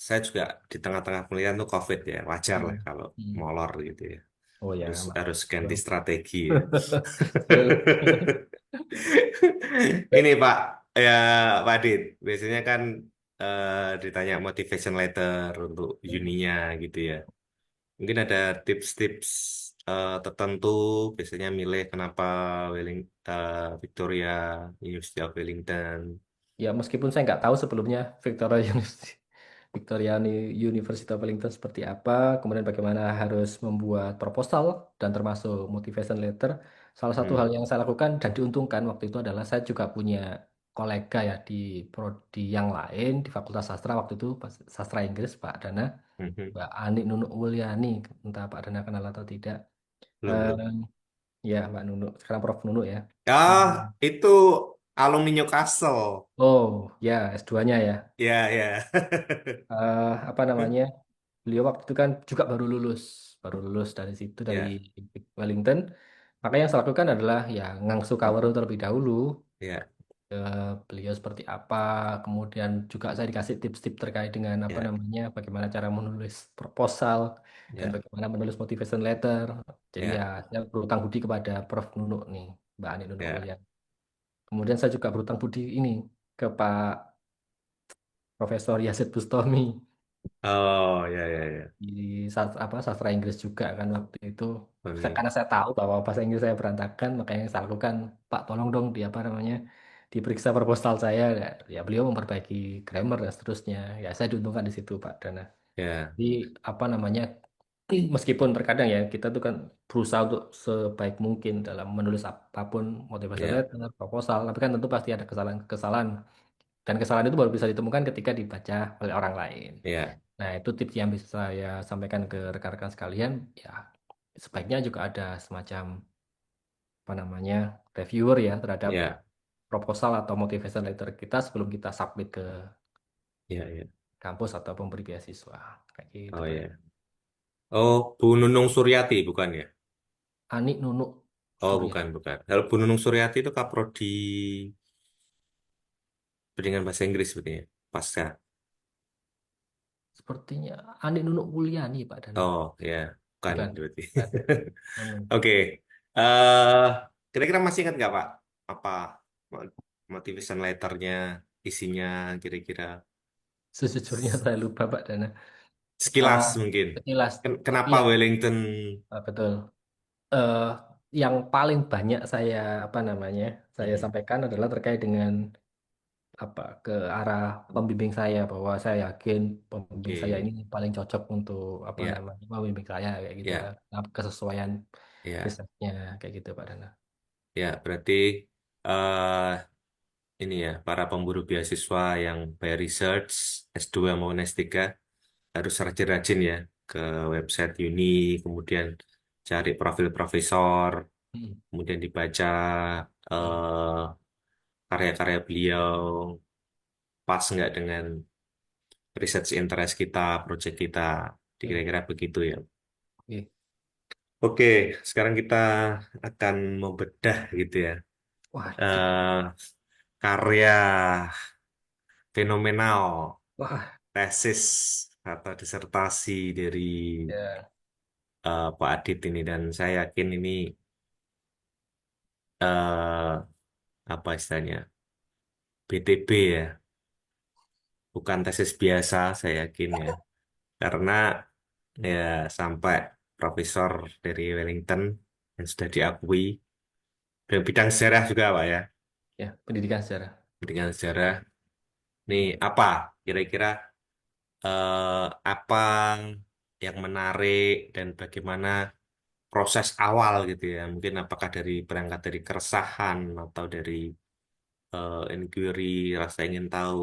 saya juga di tengah-tengah penelitian tuh COVID ya. Wajar lah Hmm. kalau Hmm. molor gitu ya. Oh ya, Harus Mas. harus ganti Betul. strategi ya. Betul. Ini Pak, ya Pak Adit, biasanya kan ditanya motivation letter untuk uninya gitu ya. Mungkin ada tips-tips tertentu, biasanya milih kenapa Victoria, University of Wellington. Ya, meskipun saya nggak tahu sebelumnya Victoria University of Wellington seperti apa, kemudian bagaimana harus membuat proposal dan termasuk motivation letter. Salah satu Hmm. hal yang saya lakukan dan diuntungkan waktu itu adalah saya juga punya kolega ya di prodi yang lain di Fakultas Sastra waktu itu Sastra Inggris Pak Dana, Mhm. Mbak Ani Nunuk Wuliani, entah Pak Dana kenal atau tidak. Belum, Eh, belum. ya Mbak Nunuk, sekarang Prof Nunuk ya. Ah, Hmm. itu alumni Newcastle. Oh ya S2-nya ya. Ya, ya. Apa namanya? Beliau waktu itu kan juga baru lulus dari situ dari Ya, Wellington. Maka yang saya lakukan adalah ya ngangsu kaweru terlebih dahulu. ya, Beliau seperti apa, kemudian juga saya dikasih tips-tips terkait dengan apa ya, namanya, bagaimana cara menulis proposal dan ya, bagaimana menulis motivation letter. Jadi ya ya, saya berutang budi kepada Prof Nunuk nih, Mbak Ani Nunuk ya. Mulyani. Kemudian saya juga berutang budi ini ke Pak Profesor Yazid Bustami. Oh, ya, ya, ya. di sastra Inggris juga kan waktu itu. Oke. Karena saya tahu bahwa bahasa Inggris saya berantakan, makanya yang saya lakukan, Pak tolong dong di apa namanya, diperiksa proposal saya. Ya, ya beliau memperbaiki grammar dan seterusnya. Ya saya diuntungkan di situ Pak Dana. Ya, Jadi apa namanya, meskipun terkadang ya kita tuh kan berusaha untuk sebaik mungkin dalam menulis apapun, motivasi ya, letter, proposal, tapi kan tentu pasti ada kesalahan-kesalahan. Dan kesalahan itu baru bisa ditemukan ketika dibaca oleh orang lain. ya, Nah, itu tips yang bisa saya sampaikan ke rekan-rekan sekalian. Ya, sebaiknya juga ada semacam apa namanya reviewer ya terhadap ya, proposal atau motivation letter kita sebelum kita submit ke ya, ya. kampus atau pemberi beasiswa. Kayak gitu, Oh Pak. ya. Oh, Bu Nunung Suryati bukan ya? Ani Nunuk Oh, Surya. bukan, bukan. Kalau Bu Nunung Suryati itu kaprodi pendidikan bahasa Inggris sepertinya. Pasca. Sepertinya Ani Nunuk Wuliani, Pak Dana. Oh, ya, bukan Bukan. berarti. Bukan. Nunuk. Oke. eh Kira-kira masih ingat nggak, Pak? Apa motivation letternya, isinya kira-kira? Sejujurnya saya lupa, Pak Dana. Sekilas Ah, mungkin. sekilas. Tapi Kenapa yang Wellington? betul. eh yang paling banyak saya apa namanya saya Mhm. sampaikan adalah terkait dengan apa ke arah pembimbing saya bahwa saya yakin pembimbing saya Oke, ini paling cocok untuk apa ya, namanya membimbing saya kayak gitu ya, kan. Nah, kesesuaian ya, risetnya kayak gitu Pak Dana. ya. Berarti eh ini ya, para pemburu beasiswa yang by research S2 maupun S3 harus rajin-rajin ya ke website Uni, kemudian cari profil profesor, Hmm, kemudian dibaca hmm, eh, karya-karya beliau pas nggak dengan research interest kita, project kita, hmm. kira-kira begitu ya. Oke. Oke, sekarang kita akan membedah gitu ya. Waduh, eh Karya fenomenal, wah tesis atau disertasi dari ya, Pak Adit ini, dan saya yakin ini eh apa istilahnya, BTB ya, bukan tesis biasa, saya yakin ya, karena ya sampai profesor dari Wellington yang sudah diakui dan bidang sejarah juga Pak ya, ya pendidikan sejarah. bidang sejarah. Nih apa kira-kira apa yang menarik dan bagaimana proses awal gitu ya, mungkin apakah dari berangkat dari keresahan atau dari inquiry, rasa ingin tahu,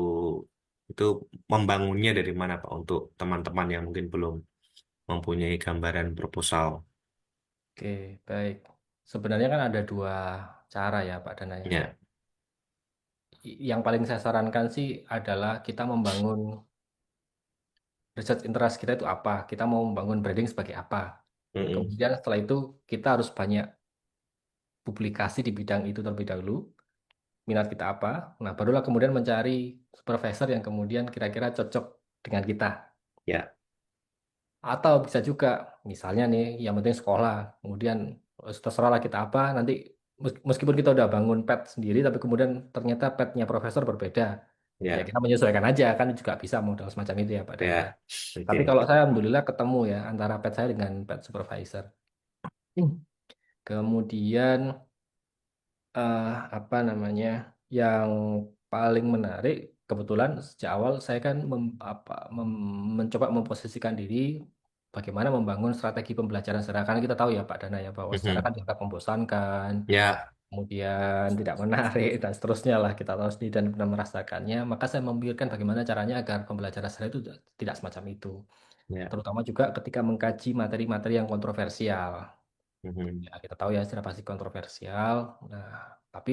itu membangunnya dari mana Pak untuk teman-teman yang mungkin belum mempunyai gambaran proposal. Oke, baik. Sebenarnya kan ada dua cara ya Pak Dana ya. Ya. Yang paling saya sarankan sih adalah kita membangun research interest kita itu apa, kita mau membangun branding sebagai apa. Mm-mm. Kemudian setelah itu kita harus banyak publikasi di bidang itu terlebih dahulu, minat kita apa. Nah, barulah kemudian mencari supervisor yang kemudian kira-kira cocok dengan kita. Ya. Atau bisa juga, misalnya nih, yang penting sekolah, kemudian terserah lah kita apa, nanti meskipun kita udah bangun pet sendiri, tapi kemudian ternyata petnya profesor berbeda. Ya Ya. kita menyesuaikan aja, kan juga bisa modal semacam itu ya Pak Dana. Ya. Tapi Oke. kalau saya alhamdulillah ketemu ya antara pet saya dengan pet supervisor. Hmm. Kemudian eh, apa namanya yang paling menarik kebetulan sejak awal saya kan mencoba memposisikan diri bagaimana membangun strategi pembelajaran sejarah karena kita tahu ya Pak Dana ya bahwa sejarah Mhm. kan dianggap membosankan, Ya. kemudian tidak menarik dan seterusnya lah kita tahu sendiri dan pernah merasakannya. Maka saya memikirkan bagaimana caranya agar pembelajaran sejarah itu tidak semacam itu, Ya. terutama juga ketika mengkaji materi-materi yang kontroversial. Mhm. Ya, kita tahu ya secara pasti kontroversial. Nah, tapi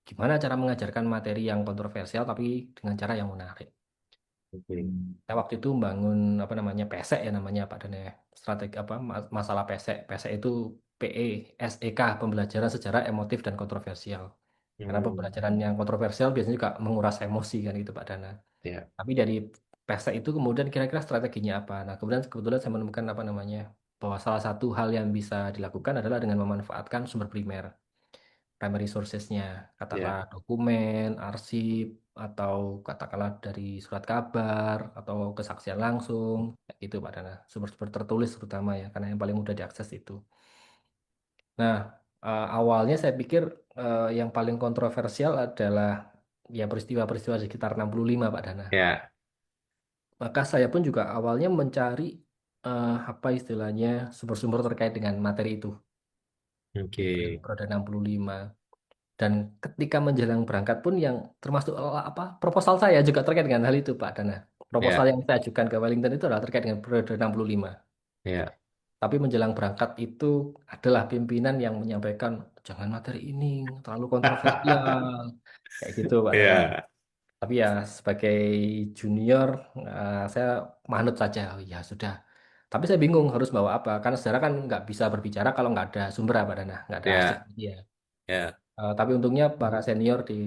gimana cara mengajarkan materi yang kontroversial tapi dengan cara yang menarik? Oke. Saya waktu itu membangun apa namanya pesek ya namanya Pak Dane. Strategi apa masalah pesek. Pesek itu PESEK pembelajaran sejarah emotif dan kontroversial. Karena Hmm. pembelajaran yang kontroversial biasanya juga menguras emosi kan gitu Pak Dana. Ya. Tapi dari pesek itu kemudian kira-kira strateginya apa? Nah, kemudian kebetulan saya menemukan apa namanya bahwa salah satu hal yang bisa dilakukan adalah dengan memanfaatkan sumber primer, primary sourcesnya, katakanlah Ya. dokumen, arsip. atau katakanlah dari surat kabar atau kesaksian langsung, kayak gitu Pak Dana. Sumber-sumber tertulis terutama ya, karena yang paling mudah diakses itu. Nah, awalnya saya pikir yang paling kontroversial adalah ya peristiwa-peristiwa di sekitar 65 Pak Dana. Ya, Maka saya pun juga awalnya mencari apa istilahnya sumber-sumber terkait dengan materi itu di oke. periode 65. Dan ketika menjelang berangkat pun yang termasuk apa proposal saya juga terkait dengan hal itu Pak Dana. Proposal Ya, yang saya ajukan ke Wellington itu adalah terkait dengan periode 65. ya, Tapi menjelang berangkat itu adalah pimpinan yang menyampaikan jangan materi ini terlalu kontroversial kayak gitu Pak Dana. ya, Tapi ya sebagai junior saya manut saja. Oh, ya sudah. Tapi saya bingung harus bawa apa karena sejarah kan nggak bisa berbicara kalau nggak ada sumber Pak Dana, nggak ada arsip ya, dia. ya. Tapi untungnya para senior di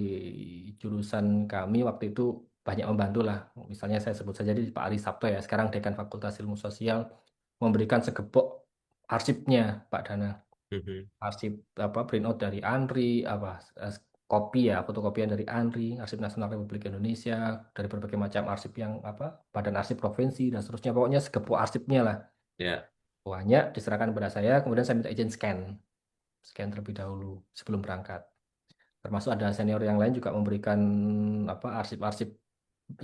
jurusan kami waktu itu banyak membantu lah. Misalnya saya sebut saja di Pak Ari Sabto ya, sekarang Dekan Fakultas Ilmu Sosial memberikan segepok arsipnya Pak Dana. Mhm. Arsip apa printout dari ANRI, apa kopi ya, fotokopian dari ANRI, Arsip Nasional Republik Indonesia, dari berbagai macam arsip yang apa, Badan Arsip Provinsi dan seterusnya. Pokoknya segepok arsipnya lah. Ya, Banyak diserahkan kepada saya, kemudian saya minta izin scan terlebih dahulu sebelum berangkat. Termasuk ada senior yang lain juga memberikan apa arsip-arsip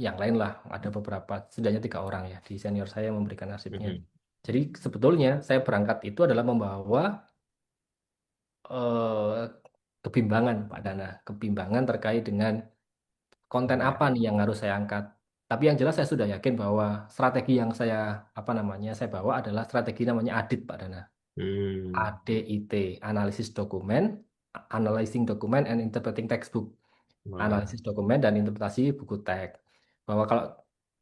yang lain lah. Ada beberapa, setidaknya 3 orang ya di senior saya yang memberikan arsipnya. mhm. Jadi sebetulnya saya berangkat itu adalah membawa eh, kebimbangan Pak Dana, kebimbangan terkait dengan konten Ya. apa nih yang harus saya angkat. Tapi yang jelas saya sudah yakin bahwa strategi yang saya apa namanya saya bawa adalah strategi namanya ADIT Pak Dana. Hmm. ADIT, analisis dokumen, analyzing document and interpreting textbook. Wah, Analisis dokumen dan interpretasi buku teks. Bahwa kalau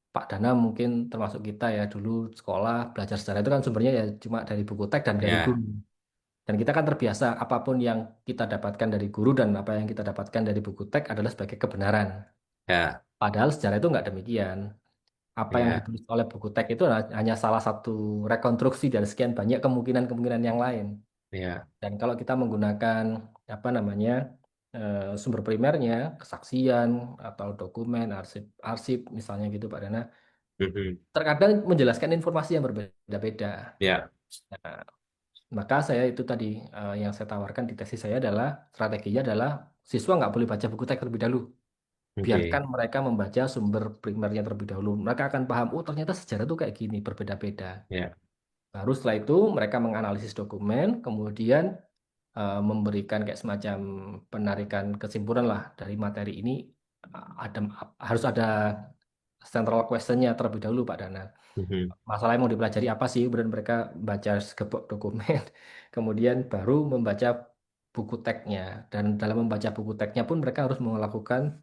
Pak Dana mungkin termasuk kita ya dulu sekolah belajar sejarah itu kan sumbernya ya cuma dari buku teks dan dari ya, guru. Dan kita kan terbiasa apapun yang kita dapatkan dari guru dan apa yang kita dapatkan dari buku teks adalah sebagai kebenaran. ya, Padahal sejarah itu nggak demikian. Apa yang ya, ditulis oleh buku teks itu hanya salah satu rekonstruksi dari sekian banyak kemungkinan-kemungkinan yang lain. ya. Dan kalau kita menggunakan apa namanya sumber primernya, kesaksian atau dokumen, arsip misalnya gitu Pak Dana, Mhm. terkadang menjelaskan informasi yang berbeda-beda. Ya, Nah, maka saya itu tadi yang saya tawarkan di tesis saya adalah strateginya adalah siswa nggak boleh baca buku teks terlebih dahulu. Biarkan oke. mereka membaca sumber primernya terlebih dahulu. Mereka akan paham, oh ternyata sejarah itu kayak gini, berbeda-beda. Ya, Baru setelah itu mereka menganalisis dokumen, kemudian memberikan kayak semacam penarikan kesimpulan lah dari materi ini. Ada harus ada central questionnya terlebih dahulu Pak Dana. mhm. Masalah yang mau dipelajari apa sih? Kemudian mereka baca segepok dokumen, kemudian baru membaca buku teksnya. Dan dalam membaca buku teksnya pun mereka harus melakukan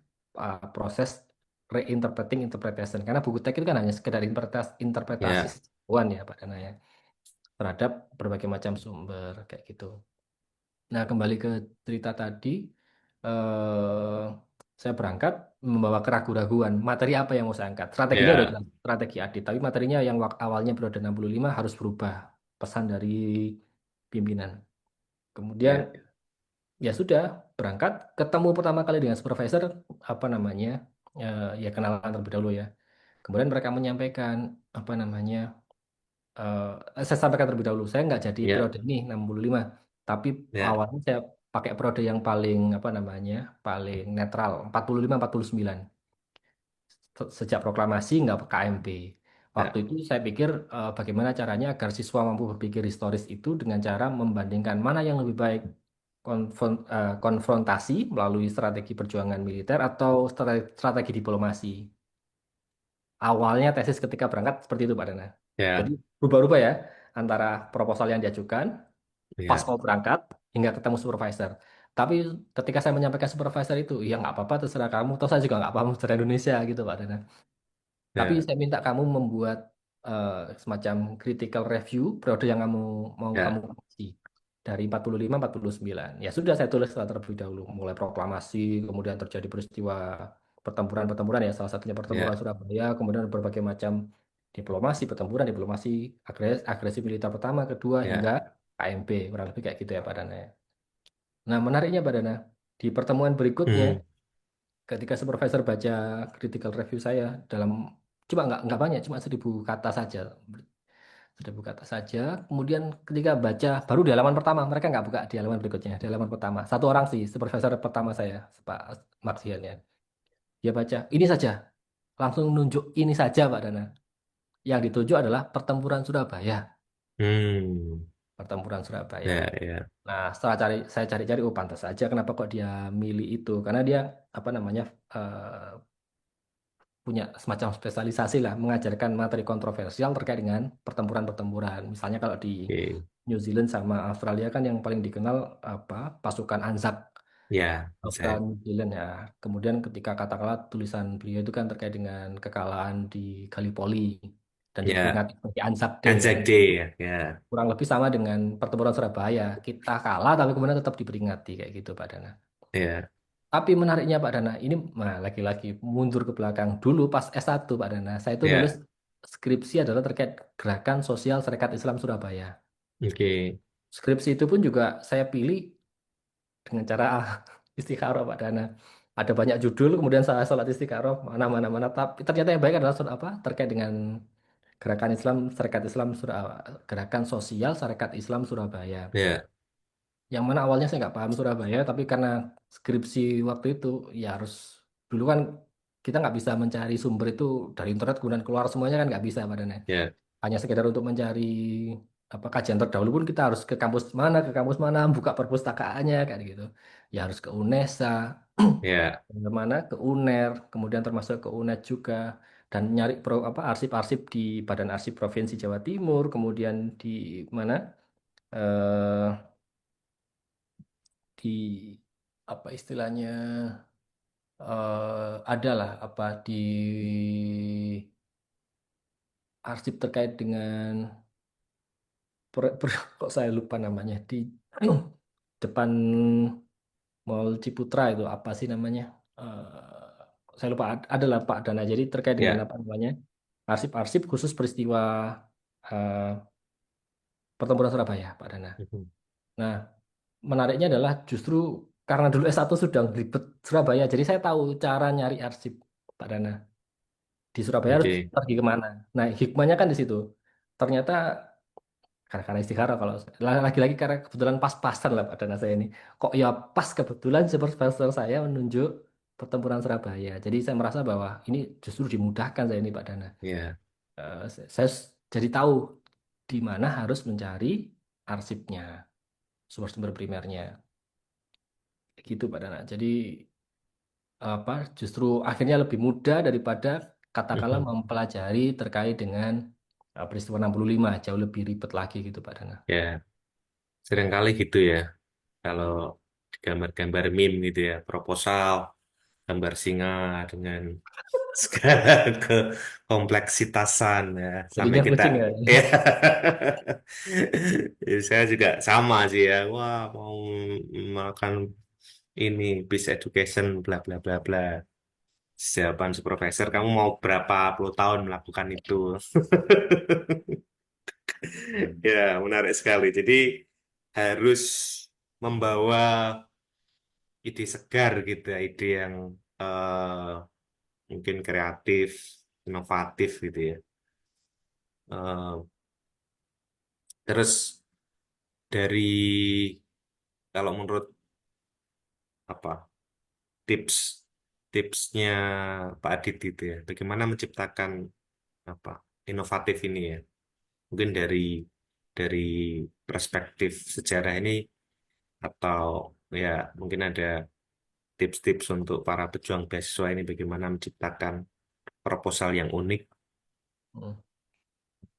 proses reinterpreting interpretation. Karena buku teks itu kan hanya sekedar interpretasi, interpretasi Ya, sejauhan ya Pak Dana ya, terhadap berbagai macam sumber kayak gitu. Nah, kembali ke cerita tadi, eh, saya berangkat membawa keraguan-raguan. Materi apa yang mau saya angkat? Strateginya udah ya, jelas, strategi adit. Tapi materinya yang awalnya periode 65 harus berubah. Pesan dari pimpinan. Kemudian, ya, ya sudah, berangkat. Ketemu pertama kali dengan supervisor, apa namanya, ya kenalan terlebih dahulu ya. Kemudian mereka menyampaikan, apa namanya, saya sampaikan terlebih dahulu, saya nggak jadi ya, periode ini 65, tapi ya, awalnya saya pakai periode yang paling apa namanya, paling netral 45 49 sejak proklamasi nggak KMP. Waktu ya, itu saya pikir bagaimana caranya agar siswa mampu berpikir historis itu dengan cara membandingkan mana yang lebih baik konfrontasi melalui strategi perjuangan militer atau strategi diplomasi. Awalnya tesis ketika berangkat seperti itu Pak Dana. Jadi ya, berubah-ubah ya antara proposal yang diajukan pas ya, mau berangkat hingga ketemu supervisor. Tapi ketika saya menyampaikan supervisor itu, ya nggak apa-apa terserah kamu. Toh saya juga nggak paham sejarah Indonesia gitu Pak Dana. Tapi ya, saya minta kamu membuat semacam critical review periode yang kamu mau kamu ya, isi dari 45 49. Ya sudah saya tulis setelah terlebih dahulu mulai proklamasi, kemudian terjadi peristiwa pertempuran-pertempuran ya salah satunya pertempuran ya, Surabaya, kemudian berbagai macam diplomasi, pertempuran, diplomasi, agresi militer pertama, kedua hingga ya. KMP, kurang lebih kayak gitu ya Pak Dana. Nah, menariknya Pak Dana, di pertemuan berikutnya Hmm. ketika supervisor baca critical review saya dalam cuma nggak banyak, cuma 1.000 kata saja, 1.000 kata saja. Kemudian ketika baca baru di halaman pertama, mereka nggak buka di halaman berikutnya, di halaman pertama. Satu orang sih, supervisor pertama saya, Pak Maksian ya. Dia baca ini saja, langsung nunjuk ini saja Pak Dana. Yang dituju adalah pertempuran Surabaya, Hmm. pertempuran Surabaya. Ya, ya, Nah, setelah saya cari-cari, oh pantas saja kenapa kok dia milih itu? Karena dia apa namanya punya semacam spesialisasi lah, mengajarkan materi kontroversial terkait dengan pertempuran-pertempuran. Misalnya kalau di oke. New Zealand sama Australia kan yang paling dikenal apa pasukan Anzac, Ya, Australia saya. New Zealand ya. Kemudian ketika katakanlah tulisan beliau itu kan terkait dengan kekalahan di Gallipoli dan Ya, diperingati sebagai Anzac Day kan. Anzac Day ya. Ya, Kurang lebih sama dengan pertempuran Surabaya. Kita kalah tapi kemudian tetap diperingati kayak gitu Pak Dana. ya, Tapi menariknya Pak Dana, ini nah, lagi-lagi mundur ke belakang. Dulu pas S1 Pak Dana, saya itu nulis ya. skripsi adalah terkait Gerakan Sosial Serikat Islam Surabaya. Oke. Skripsi itu pun juga saya pilih dengan cara istikharah Pak Dana. Ada banyak judul, kemudian saya sholat istikharah, mana. Tapi ternyata yang baik adalah apa? Terkait dengan Gerakan Islam Serikat Islam Gerakan Sosial Serikat Islam Surabaya. Ya, Yang mana awalnya saya nggak paham Surabaya, tapi karena skripsi waktu itu ya harus dulu kan kita nggak bisa mencari sumber itu dari internet kemudian keluar semuanya kan nggak bisa padahal ya, hanya sekedar untuk mencari apa kajian terdahulu pun kita harus ke kampus mana buka perpustakaannya kayak gitu ya harus ke UNESA ya, kemana ke UNER kemudian termasuk ke UNED juga dan nyari apa arsip-arsip di Badan Arsip Provinsi Jawa Timur kemudian di mana eh, di apa istilahnya adalah apa di arsip terkait dengan kok saya lupa namanya di depan Mall Ciputra itu apa sih namanya? Saya lupa adalah Pak Dana. Jadi terkait dengan ya. apa namanya? Arsip-arsip khusus peristiwa eh, pertempuran Surabaya, Pak Dana. Mhm. Nah, menariknya adalah justru karena dulu S1 sudah ribet Surabaya, jadi saya tahu cara nyari arsip, Pak Dana. Di Surabaya harus Oke. pergi kemana. Nah, hikmahnya kan di situ. Ternyata karena istikharah kalau lagi-lagi karena kebetulan pas-pasan lah pada saya ini. Kok ya pas kebetulan supervisor saya menunjuk pertempuran Surabaya. Jadi saya merasa bahwa ini justru dimudahkan saya ini Pak Dana. Ya. Saya jadi tahu di mana harus mencari arsipnya, sumber-sumber primernya. Gitu Pak Dana. Jadi apa justru akhirnya lebih mudah daripada katakanlah Mhm. mempelajari terkait dengan peristiwa 65 jauh lebih ribet lagi gitu Pak Dana. Ya, seringkali gitu ya. Kalau di gambar-gambar meme gitu ya, proposal, gambar singa dengan segala kompleksitasan ya, sampai Jadinya kita kucing ya. ya. Ya, saya juga sama sih ya. Wah, mau makan ini bis education bla bla bla bla. Jawaban supervisor, kamu mau berapa puluh tahun melakukan itu? Ya, menarik sekali. Jadi harus membawa ide segar gitu ya, ide yang mungkin kreatif, inovatif gitu ya. Eh, terus dari kalau menurut apa tips tipsnya Pak Adit itu ya, bagaimana menciptakan apa inovatif ini ya? Mungkin dari perspektif sejarah ini atau ya mungkin ada tips-tips untuk para pejuang beasiswa ini bagaimana menciptakan proposal yang unik. Hmm.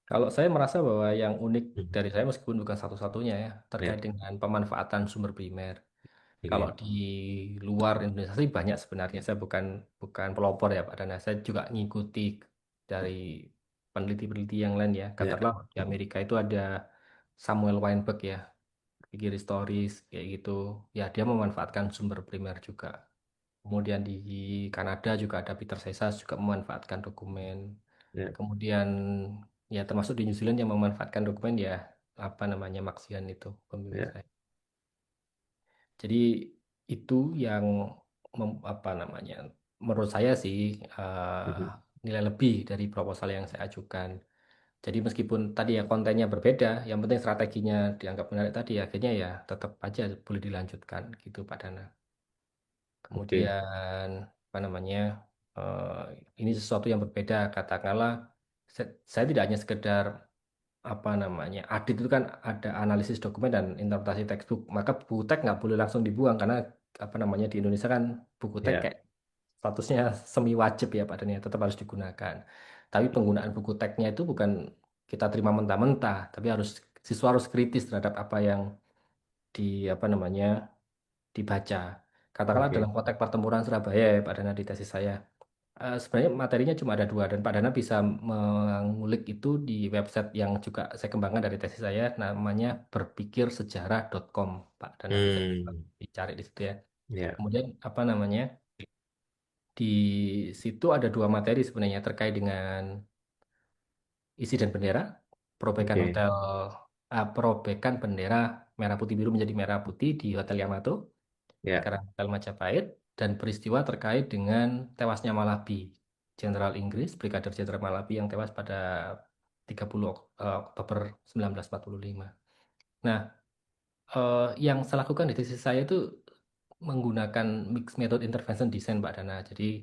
Kalau saya merasa bahwa yang unik Mhm. dari saya meskipun bukan satu-satunya ya Ya, terkait dengan pemanfaatan sumber primer. Kalau oke. di luar Indonesia sih banyak sebenarnya. Saya bukan bukan pelopor ya Pak Dana. Saya juga ngikuti dari peneliti-peneliti yang lain ya. Ya, Katakanlah di Amerika itu ada Samuel Weinberg ya, pikir historis kayak gitu. Ya dia memanfaatkan sumber primer juga. Kemudian di Kanada juga ada Peter Sesas juga memanfaatkan dokumen. ya, Kemudian ya termasuk di New Zealand yang memanfaatkan dokumen ya apa namanya Maxian itu pembimbing ya, saya. Jadi itu yang apa namanya? menurut saya sih eh, Mhm. nilai lebih dari proposal yang saya ajukan. Jadi meskipun tadi ya kontennya berbeda, yang penting strateginya dianggap menarik tadi, akhirnya ya tetap aja boleh dilanjutkan gitu Pak Dana. Oke. Kemudian apa namanya, ini sesuatu yang berbeda. Katakanlah saya tidak hanya sekedar apa namanya, audit itu kan ada analisis dokumen dan interpretasi textbook. Maka buku teks nggak boleh langsung dibuang karena apa namanya di Indonesia kan buku teks Ya. kayak statusnya semi wajib ya Pak Dani, tetap harus digunakan. Tapi penggunaan buku teksnya itu bukan kita terima mentah-mentah, tapi siswa harus kritis terhadap apa yang di apa namanya dibaca. Katakanlah Oke. dalam konteks pertempuran Surabaya ya Pak Dana di tesis saya. Sebenarnya materinya cuma ada dua dan Pak Dana bisa mengulik itu di website yang juga saya kembangkan dari tesis saya namanya berpikirsejarah.com. Pak Dana bisa Hmm. dicari di situ ya. Ya. Kemudian apa namanya, di situ ada dua materi sebenarnya terkait dengan isi dan bendera, perobekan Oke. hotel, perobekan bendera merah putih biru menjadi merah putih di Hotel Yamato, Ya. sekarang Hotel Majapahit, dan peristiwa terkait dengan tewasnya Malabi, Jenderal Inggris, Brigadir Jenderal Malabi yang tewas pada 30 Oktober 1945. Nah, yang saya lakukan di tesis saya itu menggunakan mixed method intervention design, Mbak Dana. Jadi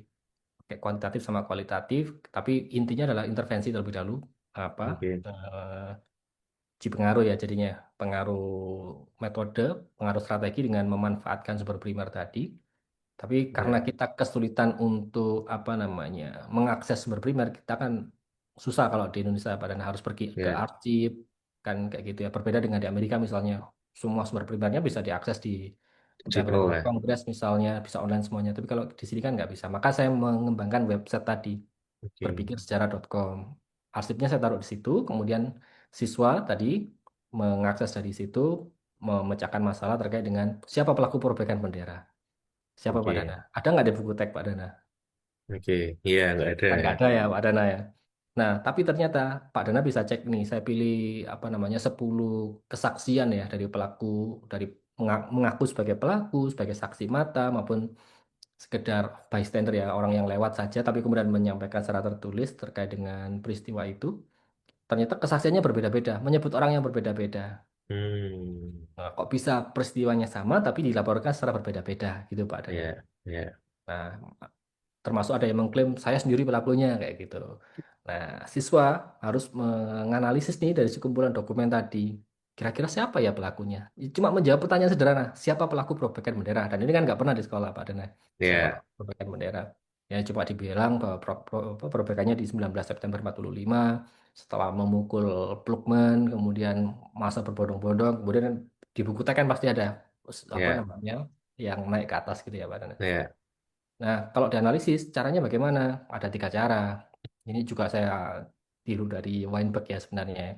kayak kuantitatif sama kualitatif, tapi intinya adalah intervensi terlebih dahulu. Apa? Oke. eh, Uji pengaruh ya jadinya. Pengaruh metode, pengaruh strategi dengan memanfaatkan sumber primer tadi. Tapi karena Ya. kita kesulitan untuk apa namanya mengakses sumber primer, kita kan susah kalau di Indonesia padahal harus pergi ke Ya. arsip kan kayak gitu ya. Berbeda dengan di Amerika misalnya, semua sumber primernya bisa diakses di Cipro Library of ya. Congress misalnya, bisa online semuanya. Tapi kalau di sini kan nggak bisa. Maka saya mengembangkan website tadi, Oke. berpikirsejarah.com. Arsipnya saya taruh di situ, kemudian siswa tadi mengakses dari situ, memecahkan masalah terkait dengan siapa pelaku perobekan bendera. Siapa Pak Dana? Oke. Ada nggak di buku teks Pak Dana? Oke. Iya, nggak ada Kan ya. nggak ada ya Pak Dana ya. Nah, tapi ternyata Pak Dana bisa cek nih, saya pilih apa namanya 10 kesaksian ya dari pelaku, dari mengaku sebagai pelaku, sebagai saksi mata maupun sekedar bystander ya, orang yang lewat saja tapi kemudian menyampaikan secara tertulis terkait dengan peristiwa itu. Ternyata kesaksiannya berbeda-beda, menyebut orang yang berbeda-beda. Hmm. Nah, kok bisa peristiwanya sama tapi dilaporkan secara berbeda-beda gitu Pak Dana. Ya. Ya. Nah, termasuk ada yang mengklaim saya sendiri pelakunya kayak gitu. Nah, siswa harus menganalisis nih dari sekumpulan dokumen tadi. Kira-kira siapa ya pelakunya? Cuma menjawab pertanyaan sederhana, siapa pelaku perobekan bendera? Dan ini kan nggak pernah di sekolah, Pak Dana. Siapa Ya. pelaku perobekan bendera? Ya, coba dibilang bahwa perobekannya di 19 September 45, setelah memukul Plukman, kemudian masa berbondong-bondong, kemudian di buku teks kan pasti ada apa Ya. namanya yang naik ke atas gitu ya, Pak Dana. Ya. Nah, kalau dianalisis, caranya bagaimana? Ada tiga cara. Ini juga saya tiru dari Weinberg ya sebenarnya.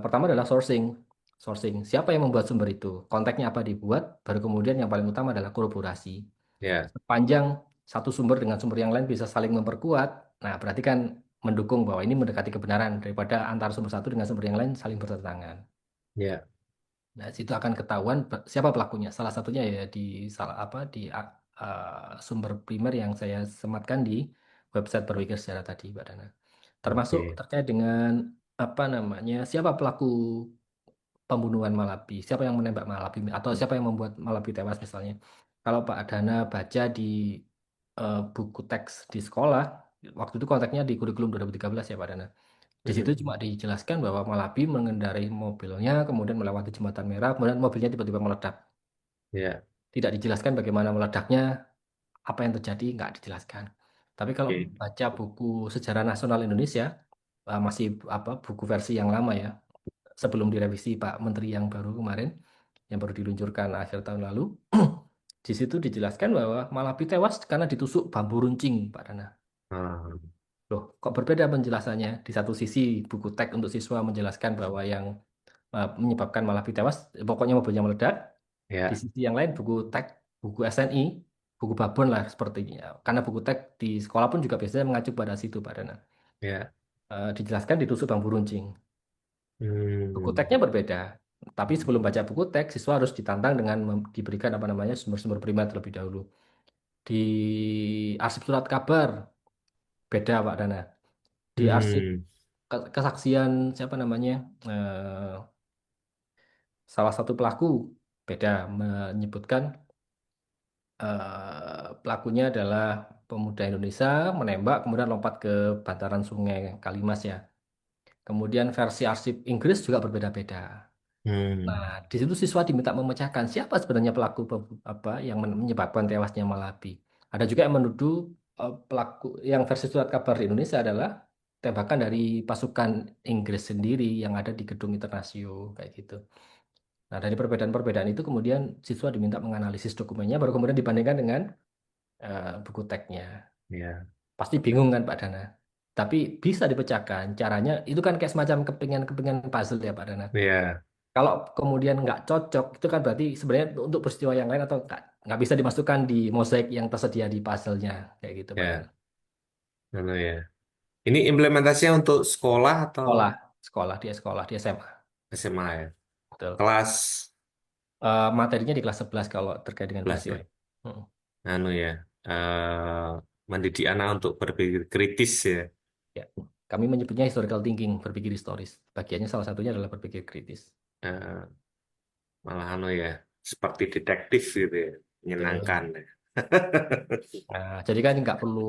Pertama adalah sourcing. Sourcing. Siapa yang membuat sumber itu? Konteksnya apa dibuat? Baru kemudian yang paling utama adalah kolaborasi. Ya. Sepanjang satu sumber dengan sumber yang lain bisa saling memperkuat, nah berarti kan mendukung bahwa ini mendekati kebenaran daripada antara sumber satu dengan sumber yang lain saling bertentangan. Ya. Nah, situ akan ketahuan siapa pelakunya. Salah satunya ya di salah apa di sumber primer yang saya sematkan di website berpikir sejarah tadi, Mbak Dana. Termasuk Oke. terkait dengan apa namanya, siapa pelaku pembunuhan Malabi, siapa yang menembak Malabi atau siapa yang membuat Malabi tewas misalnya. Kalau Pak Dana baca di buku teks di sekolah, waktu itu konteksnya di kurikulum 2013 ya Pak Dana. Di situ Mhm. cuma dijelaskan bahwa Malabi mengendarai mobilnya, kemudian melewati jembatan merah, kemudian mobilnya tiba-tiba meledak. Ya. Tidak dijelaskan bagaimana meledaknya, apa yang terjadi, nggak dijelaskan. Tapi kalau Oke. baca buku Sejarah Nasional Indonesia, masih apa buku versi yang lama ya, sebelum direvisi Pak Menteri yang baru kemarin, yang baru diluncurkan akhir tahun lalu, di situ dijelaskan bahwa Malabi tewas karena ditusuk bambu runcing, Pak Dana. Ah. Loh, kok berbeda penjelasannya? Di satu sisi buku teks untuk siswa menjelaskan bahwa yang menyebabkan Malabi tewas, pokoknya mobilnya meledak. Di Ya. sisi yang lain buku teks, buku SNI, buku babon lah sepertinya. Karena buku teks di sekolah pun juga biasanya mengacu pada situ, Pak Dana. Ya. Dijelaskan ditusuk bambu runcing. Buku Hmm. teksnya berbeda. Tapi sebelum baca buku teks, siswa harus ditantang dengan diberikan apa namanya sumber-sumber primer terlebih dahulu. Di arsip surat kabar beda Pak Dana. Di arsip Hmm. kesaksian siapa namanya? eh, Salah satu pelaku beda menyebutkan pelakunya adalah pemuda Indonesia menembak kemudian lompat ke bantaran Sungai Kalimas ya. Kemudian versi arsip Inggris juga berbeda-beda. Nah, Hmm. di situ siswa diminta memecahkan siapa sebenarnya pelaku apa yang menyebabkan tewasnya Malabi. Ada juga yang menuduh pelaku yang versi surat kabar di Indonesia adalah tembakan dari pasukan Inggris sendiri yang ada di gedung Internasio kayak gitu. Nah, dari perbedaan-perbedaan itu kemudian siswa diminta menganalisis dokumennya baru kemudian dibandingkan dengan buku teksnya. Ya, Pasti bingung kan Pak Dana. Tapi bisa dipecahkan. Caranya itu kan kayak semacam kepingan-kepingan puzzle ya Pak Dana. ya, Kalau kemudian nggak cocok, itu kan berarti sebenarnya untuk peristiwa yang lain atau nggak bisa dimasukkan di mozaik yang tersedia di puzzle-nya kayak gitu Pak ya, Dana. anu ya. Ini implementasinya untuk sekolah atau Sekolah, sekolah di SMA. SMA ya? Betul. Kelas Materinya di kelas 11 kalau terkait dengan 11 peristiwa ya? ini. Mm. Anu ya, mendidik anak untuk berpikir kritis ya. Ya. Kami menyebutnya historical thinking, berpikir historis. Bagiannya salah satunya adalah berpikir kritis. Eh, Malah anu ya, seperti detektif gitu ya, menyenangkan Betul. ya. Nah, jadi kan nggak perlu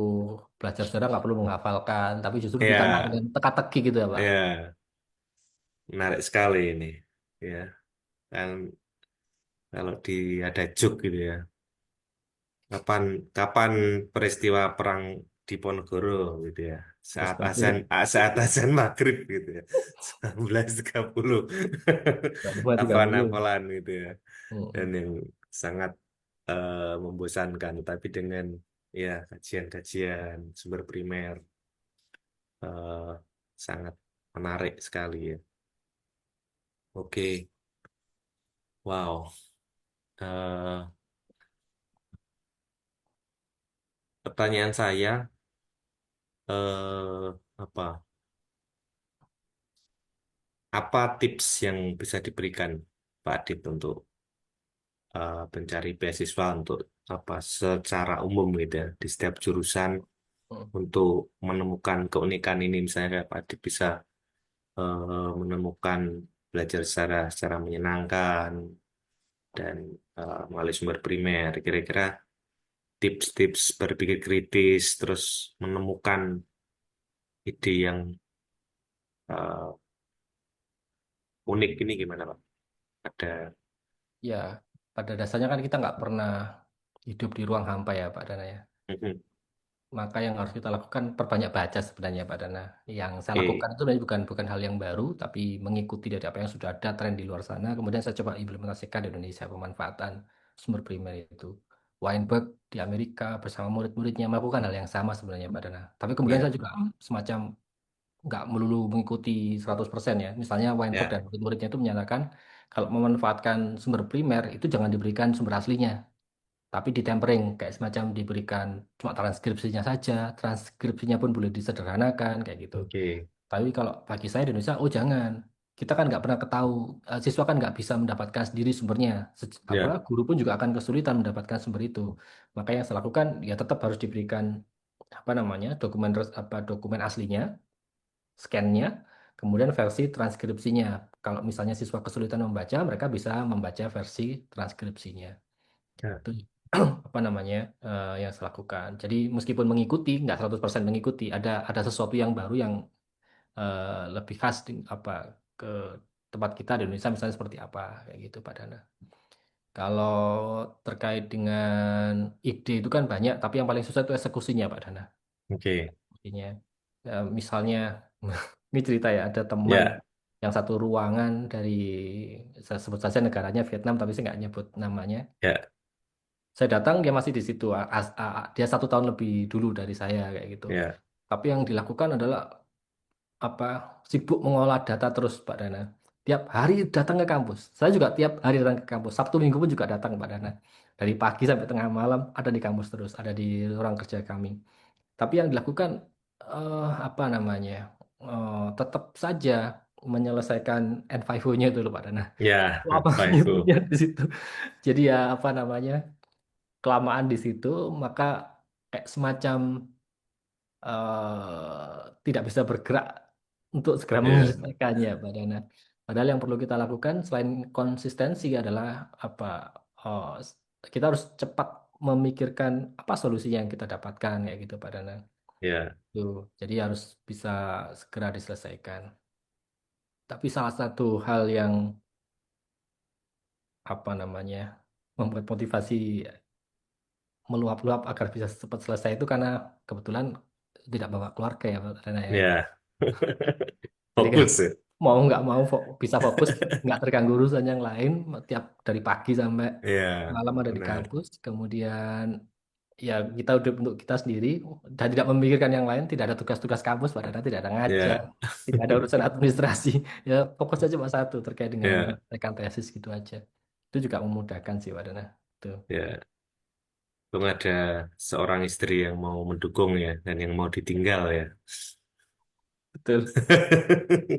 belajar sejarah, nggak perlu menghafalkan, tapi justru ditantang Ya, dengan teka-teki gitu ya, Pak. ya, menarik sekali ini. Ya, kan kalau ada joke gitu ya. Kapan kapan peristiwa perang Diponegoro gitu ya. Terus Saat azan konflik saat azan maghrib gitu ya. 19.30. tiga puluh. Hafal-hafalan gitu ya. Dan Mm-mm. yang sangat membosankan tapi dengan ya kajian-kajian sumber primer eh, sangat menarik sekali ya. Oke. Wow. Eh, Pertanyaan saya apa? Apa tips yang bisa diberikan Pak Adit untuk pencari beasiswa untuk apa secara umum gitu ya di setiap jurusan Mm. untuk menemukan keunikan ini misalnya kayak Pak Adit bisa menemukan belajar secara menyenangkan dan melalui sumber primer kira-kira tips-tips berpikir kritis terus menemukan ide yang eh, unik ini gimana Pak? Ada. Ya, pada dasarnya kan kita nggak pernah hidup di ruang hampa ya, Pak Dana ya. Mhm. Maka yang harus kita lakukan perbanyak baca sebenarnya Pak Dana. Yang saya Oke. lakukan itu sebenarnya bukan hal yang baru, tapi mengikuti dari apa yang sudah ada tren di luar sana. Kemudian saya coba implementasikan di Indonesia pemanfaatan sumber primer itu. Weinberg di Amerika bersama murid-muridnya melakukan hal yang sama sebenarnya Pak Dana. Tapi kemudian Ya, saya juga semacam nggak melulu mengikuti 100% ya. Misalnya Weinberg ya, dan murid-muridnya itu menyatakan kalau memanfaatkan sumber primer itu jangan diberikan sumber aslinya tapi ditempering kayak semacam diberikan cuma transkripsinya saja, transkripsinya pun boleh disederhanakan kayak gitu. oke. Tapi kalau bagi saya di Indonesia, oh jangan, kita kan nggak pernah ketahui, siswa kan nggak bisa mendapatkan sendiri sumbernya, apa Ya, guru pun juga akan kesulitan mendapatkan sumber itu. Maka yang saya lakukan ya tetap harus diberikan apa namanya dokumen aslinya, scan-nya, kemudian versi transkripsinya. Kalau misalnya siswa kesulitan membaca, mereka bisa membaca versi transkripsinya ya, itu apa namanya yang saya lakukan. Jadi meskipun mengikuti nggak 100% mengikuti, ada sesuatu yang baru yang lebih khas apa ke tempat kita di Indonesia misalnya seperti apa kayak gitu Pak Dana. Kalau terkait dengan ide itu kan banyak, tapi yang paling susah itu eksekusinya Pak Dana. oke. Eksekusinya. Misalnya ini cerita ya ada teman Ya, yang satu ruangan dari saya sebut saja negaranya Vietnam tapi saya nggak nyebut namanya. ya, Saya datang dia masih di situ. Dia 1 tahun lebih dulu dari saya kayak gitu. ya, Tapi yang dilakukan adalah apa? Sibuk mengolah data terus Pak Dana. Tiap hari datang ke kampus. Saya juga tiap hari datang ke kampus. Sabtu Minggu pun juga datang Pak Dana. Dari pagi sampai tengah malam ada di kampus terus, ada di ruang kerja kami. Tapi yang dilakukan apa namanya? Tetap saja menyelesaikan N5O-nya itu loh Pak Dana. ya, Apa Pak Ibu. nyebutnya di situ. Jadi ya apa namanya? kelamaan di situ, maka kayak semacam tidak bisa bergerak untuk segera Ya, menyelesaikannya, Pak Dana. Padahal yang perlu kita lakukan selain konsistensi adalah apa? oh, s- kita harus cepat memikirkan apa solusi yang kita dapatkan ya gitu, Pak Dana. ya, Tuh, jadi harus bisa segera diselesaikan. Tapi salah satu hal yang apa namanya membuat motivasi meluap-luap agar bisa cepat selesai itu karena kebetulan tidak bawa keluarga ya, Pak Dana ya. ya. Jadi kan Fokus ya. mau nggak mau bisa fokus, nggak terganggu urusan yang lain, tiap dari pagi sampai Ya, malam ada di benar. kampus. Kemudian ya kita udah untuk kita sendiri dan tidak memikirkan yang lain, tidak ada tugas-tugas kampus, padahal tidak ada ngajar, Ya, tidak ada urusan administrasi. Ya fokus aja cuma satu terkait dengan ya, rekan tesis gitu aja. Itu juga memudahkan sih, Pak Dana. Tuh, ya. Belum ada seorang istri yang mau mendukung ya, dan yang mau ditinggal ya. betul.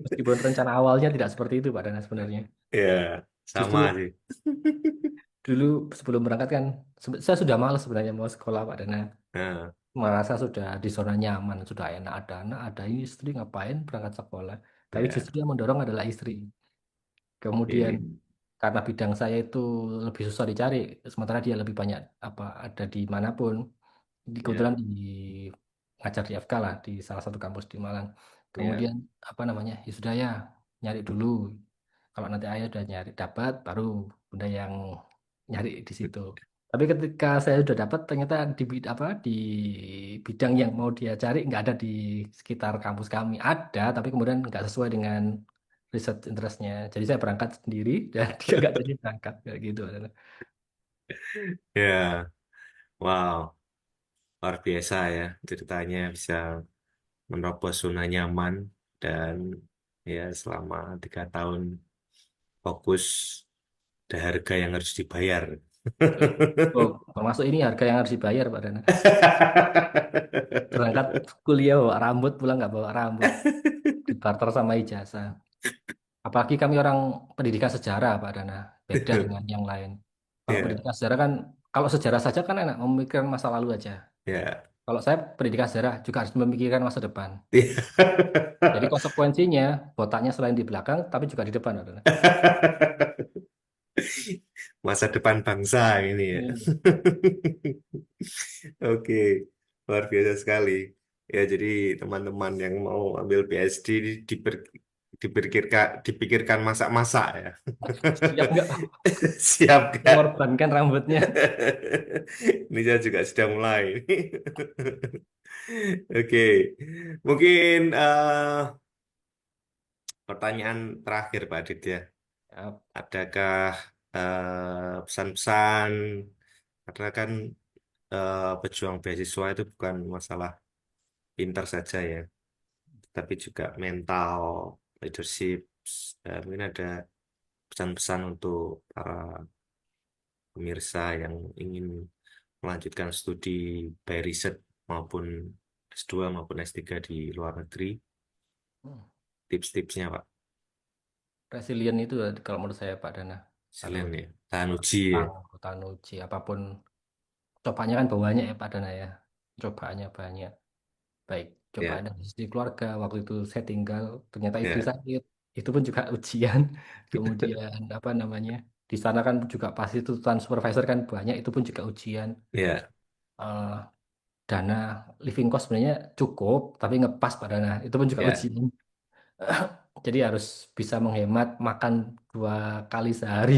Meskipun rencana awalnya tidak seperti itu, Pak Dana sebenarnya. Ya, sama Justru sih. dulu sebelum berangkat kan, saya sudah malas sebenarnya mau sekolah, Pak Dana. Nah, Merasa sudah di zona nyaman, sudah enak ada anak, ada istri, ngapain berangkat sekolah. Tapi ya, justru yang mendorong adalah istri. Kemudian ini, karena bidang saya itu lebih susah dicari, sementara dia lebih banyak apa ada di manapun. Di ya, kebetulan di ngajar di FK lah di salah satu kampus di Malang. ya, Kemudian apa namanya? Ya sudah ya, nyari dulu. Kalau nanti ayah udah nyari dapat, baru bunda yang nyari di situ. Tapi ketika saya sudah dapat, ternyata apa di bidang yang mau dia cari nggak ada di sekitar kampus kami. Ada, tapi kemudian nggak sesuai dengan research interestnya. Jadi saya berangkat sendiri dan dia nggak jadi berangkat kayak gitu. ya. Wow, luar biasa ya ceritanya bisa menerobos zona nyaman dan ya selama 3 tahun fokus ada harga yang harus dibayar. Oh, termasuk ini harga yang harus dibayar, Pak Dana. Berangkat kuliah bawa rambut, pulang nggak bawa rambut. Dibarter sama ijazah. Apalagi kami orang pendidikan sejarah, Pak Dana. Beda dengan yang lain. Kalau Ya, pendidikan sejarah kan, kalau sejarah saja kan enak, memikirkan masa lalu aja. ya. Kalau saya pendidikan sejarah juga harus memikirkan masa depan. Iya. Jadi konsekuensinya, botaknya selain di belakang, tapi juga di depan, Pak Dana. Masa depan bangsa ini ya. Iya. Oke, luar biasa sekali. Ya, jadi teman-teman yang mau ambil PhD ini dipikirkan masak-masak ya. Siap nggak Siap kan? mengorbankan rambutnya? Ini saya juga sudah mulai. Oke, mungkin pertanyaan terakhir Pak Aditya. Ya, Adakah pesan-pesan? Karena kan pejuang beasiswa itu bukan masalah pintar saja ya, tapi juga mental, leadership. Mungkin ada pesan-pesan untuk para pemirsa yang ingin melanjutkan studi by riset maupun S2 maupun S3 di luar negeri. hmm, Tips-tipsnya Pak. resilient itu kalau menurut saya, Pak Dana. Selain Harus ya, tahan uji ya. tahan uji apapun. Cobaannya kan banyak ya Pak Dana ya. Cobaannya banyak. Baik, cobaan Ya, dari sisi keluarga. Waktu itu saya tinggal, ternyata istri ya, sakit. Itu pun juga ujian. Kemudian apa namanya? Di sana kan juga pasti tuntutan supervisor kan banyak. Itu pun juga ujian. ya, Eh, dana living cost sebenarnya cukup, tapi ngepas Pak Dana. Itu pun juga ya, ujian. Jadi harus bisa menghemat makan 2 kali sehari.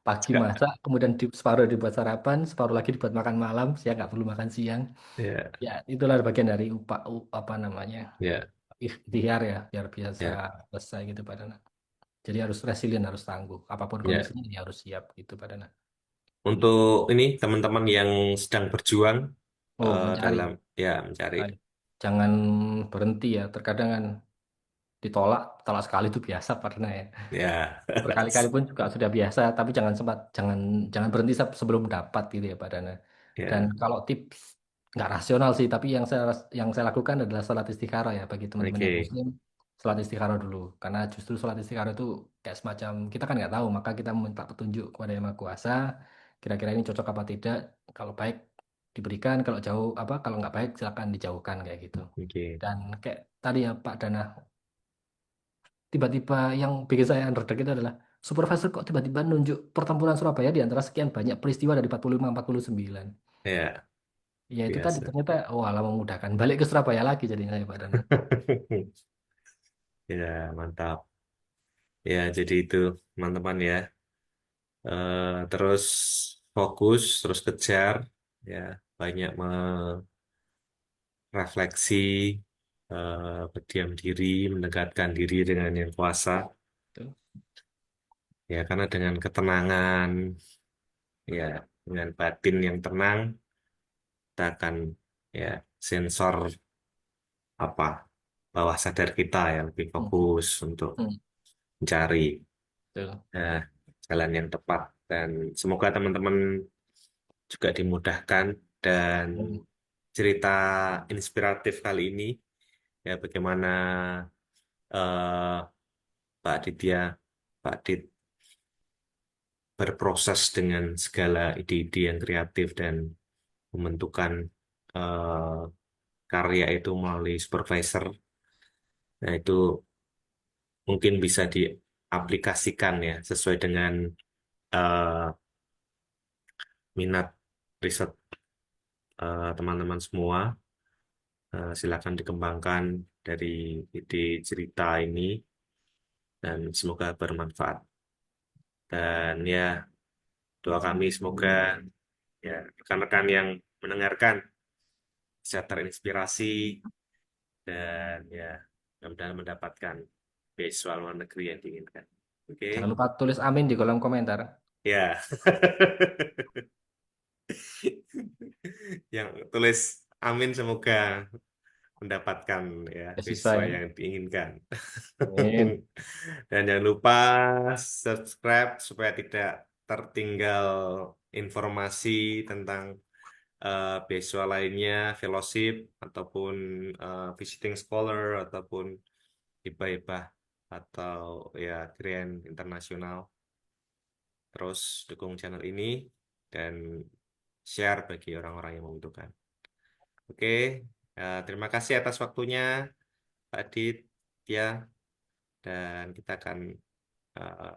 Pagi ya, masak, kemudian separuh dibuat sarapan, separuh lagi dibuat makan malam. Saya nggak perlu makan siang. ya, Ya, itulah bagian dari apa namanya ya, ikhtiar ya, biar biasa ya, selesai gitu Pak Dana. Jadi harus resilient, harus tangguh. Apapun ya. kondisinya, dia harus siap gitu Pak Dana. Untuk ini teman-teman yang sedang berjuang Oh, mencari. dalam ya mencari Ayo. Jangan berhenti ya. Terkadang kan ditolak, tolak sekali itu biasa Pak Dana ya. ya Berkali-kali pun juga sudah biasa, tapi jangan jangan berhenti sebelum dapat gitu ya Pak Dana. Dan ya kalau tips nggak rasional sih, tapi yang saya lakukan adalah salat istikharah ya bagi teman-teman yang oke muslim, salat istikharah dulu. Karena justru salat istikharah itu kayak semacam kita kan nggak tahu, maka kita meminta petunjuk kepada Yang Maha Kuasa kira-kira ini cocok apa tidak. Kalau baik diberikan, kalau jauh apa kalau nggak baik silakan dijauhkan kayak gitu. Oke. Dan kayak tadi ya Pak Dana, tiba-tiba yang bikin saya underdog itu adalah supervisor kok tiba-tiba nunjuk Pertempuran Surabaya di antara sekian banyak peristiwa dari 45-49. Ya, Ya itu tadi biasa. ternyata oh alah memudahkan. Balik ke Surabaya lagi jadinya saya Pak Dana. Ya, mantap. Ya, jadi itu teman-teman ya. Terus fokus, terus kejar, ya banyak merefleksi, berdiam diri, mendekatkan diri dengan yang kuasa, Tuh. ya karena dengan ketenangan, ya dengan batin yang tenang, kita akan ya sensor apa bawah sadar kita ya lebih Hmm, fokus untuk hmm, mencari betul. eh, jalan yang tepat dan semoga teman-teman juga dimudahkan dan Hmm, cerita inspiratif kali ini ya bagaimana Pak Aditya, Pak Dit berproses dengan segala ide-ide yang kreatif dan membentukkan eh, karya itu melalui supervisor. Nah, itu mungkin bisa diaplikasikan ya sesuai dengan eh, minat riset teman-teman semua. Silakan dikembangkan dari ide cerita ini dan semoga bermanfaat. Dan ya, doa kami semoga ya rekan-rekan yang mendengarkan bisa terinspirasi dan ya mudah-mudahan mendapatkan beasiswa luar negeri yang diinginkan. jangan Oke, lupa tulis amin di kolom komentar. ya. Yang tulis amin semoga mendapatkan ya Beasiswa beasiswa ya. yang diinginkan. Amin. Dan jangan lupa subscribe supaya tidak tertinggal informasi tentang beasiswa lainnya, fellowship, ataupun visiting scholar, ataupun hibah-hibah atau ya grant internasional. Terus dukung channel ini dan share bagi orang-orang yang membutuhkan. Oke, terima kasih atas waktunya, Pak Adit, ya, dan kita akan eh,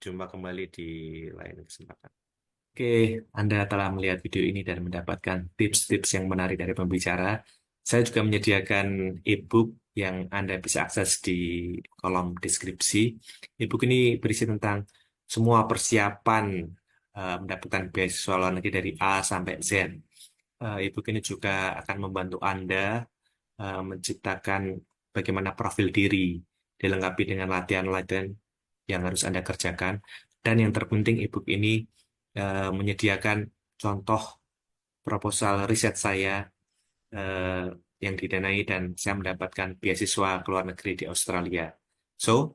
jumpa kembali di lain kesempatan. Oke, Anda telah melihat video ini dan mendapatkan tips-tips yang menarik dari pembicara. Saya juga menyediakan e-book yang Anda bisa akses di kolom deskripsi. E-book ini berisi tentang semua persiapan mendapatkan beasiswa luar negeri dari A sampai Z. E-book ini juga akan membantu Anda menciptakan bagaimana profil diri, dilengkapi dengan latihan-latihan yang harus Anda kerjakan. Dan yang terpenting e-book ini menyediakan contoh proposal riset saya eh, yang didanai dan saya mendapatkan beasiswa ke luar negeri di Australia. So,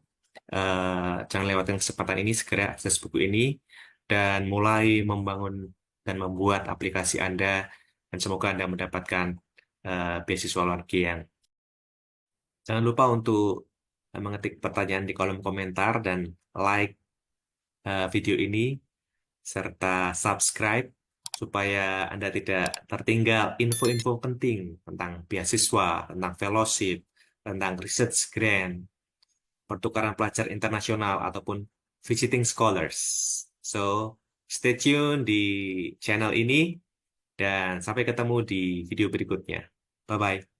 jangan lewatkan kesempatan ini, segera akses buku ini dan mulai membangun dan membuat aplikasi Anda dan semoga Anda mendapatkan beasiswa luar negeri yang jangan lupa untuk mengetik pertanyaan di kolom komentar dan like video ini serta subscribe supaya Anda tidak tertinggal info-info penting tentang beasiswa, tentang fellowship, tentang research grant, pertukaran pelajar internasional, ataupun visiting scholars. So, stay tune di channel ini dan sampai ketemu di video berikutnya. Bye-bye.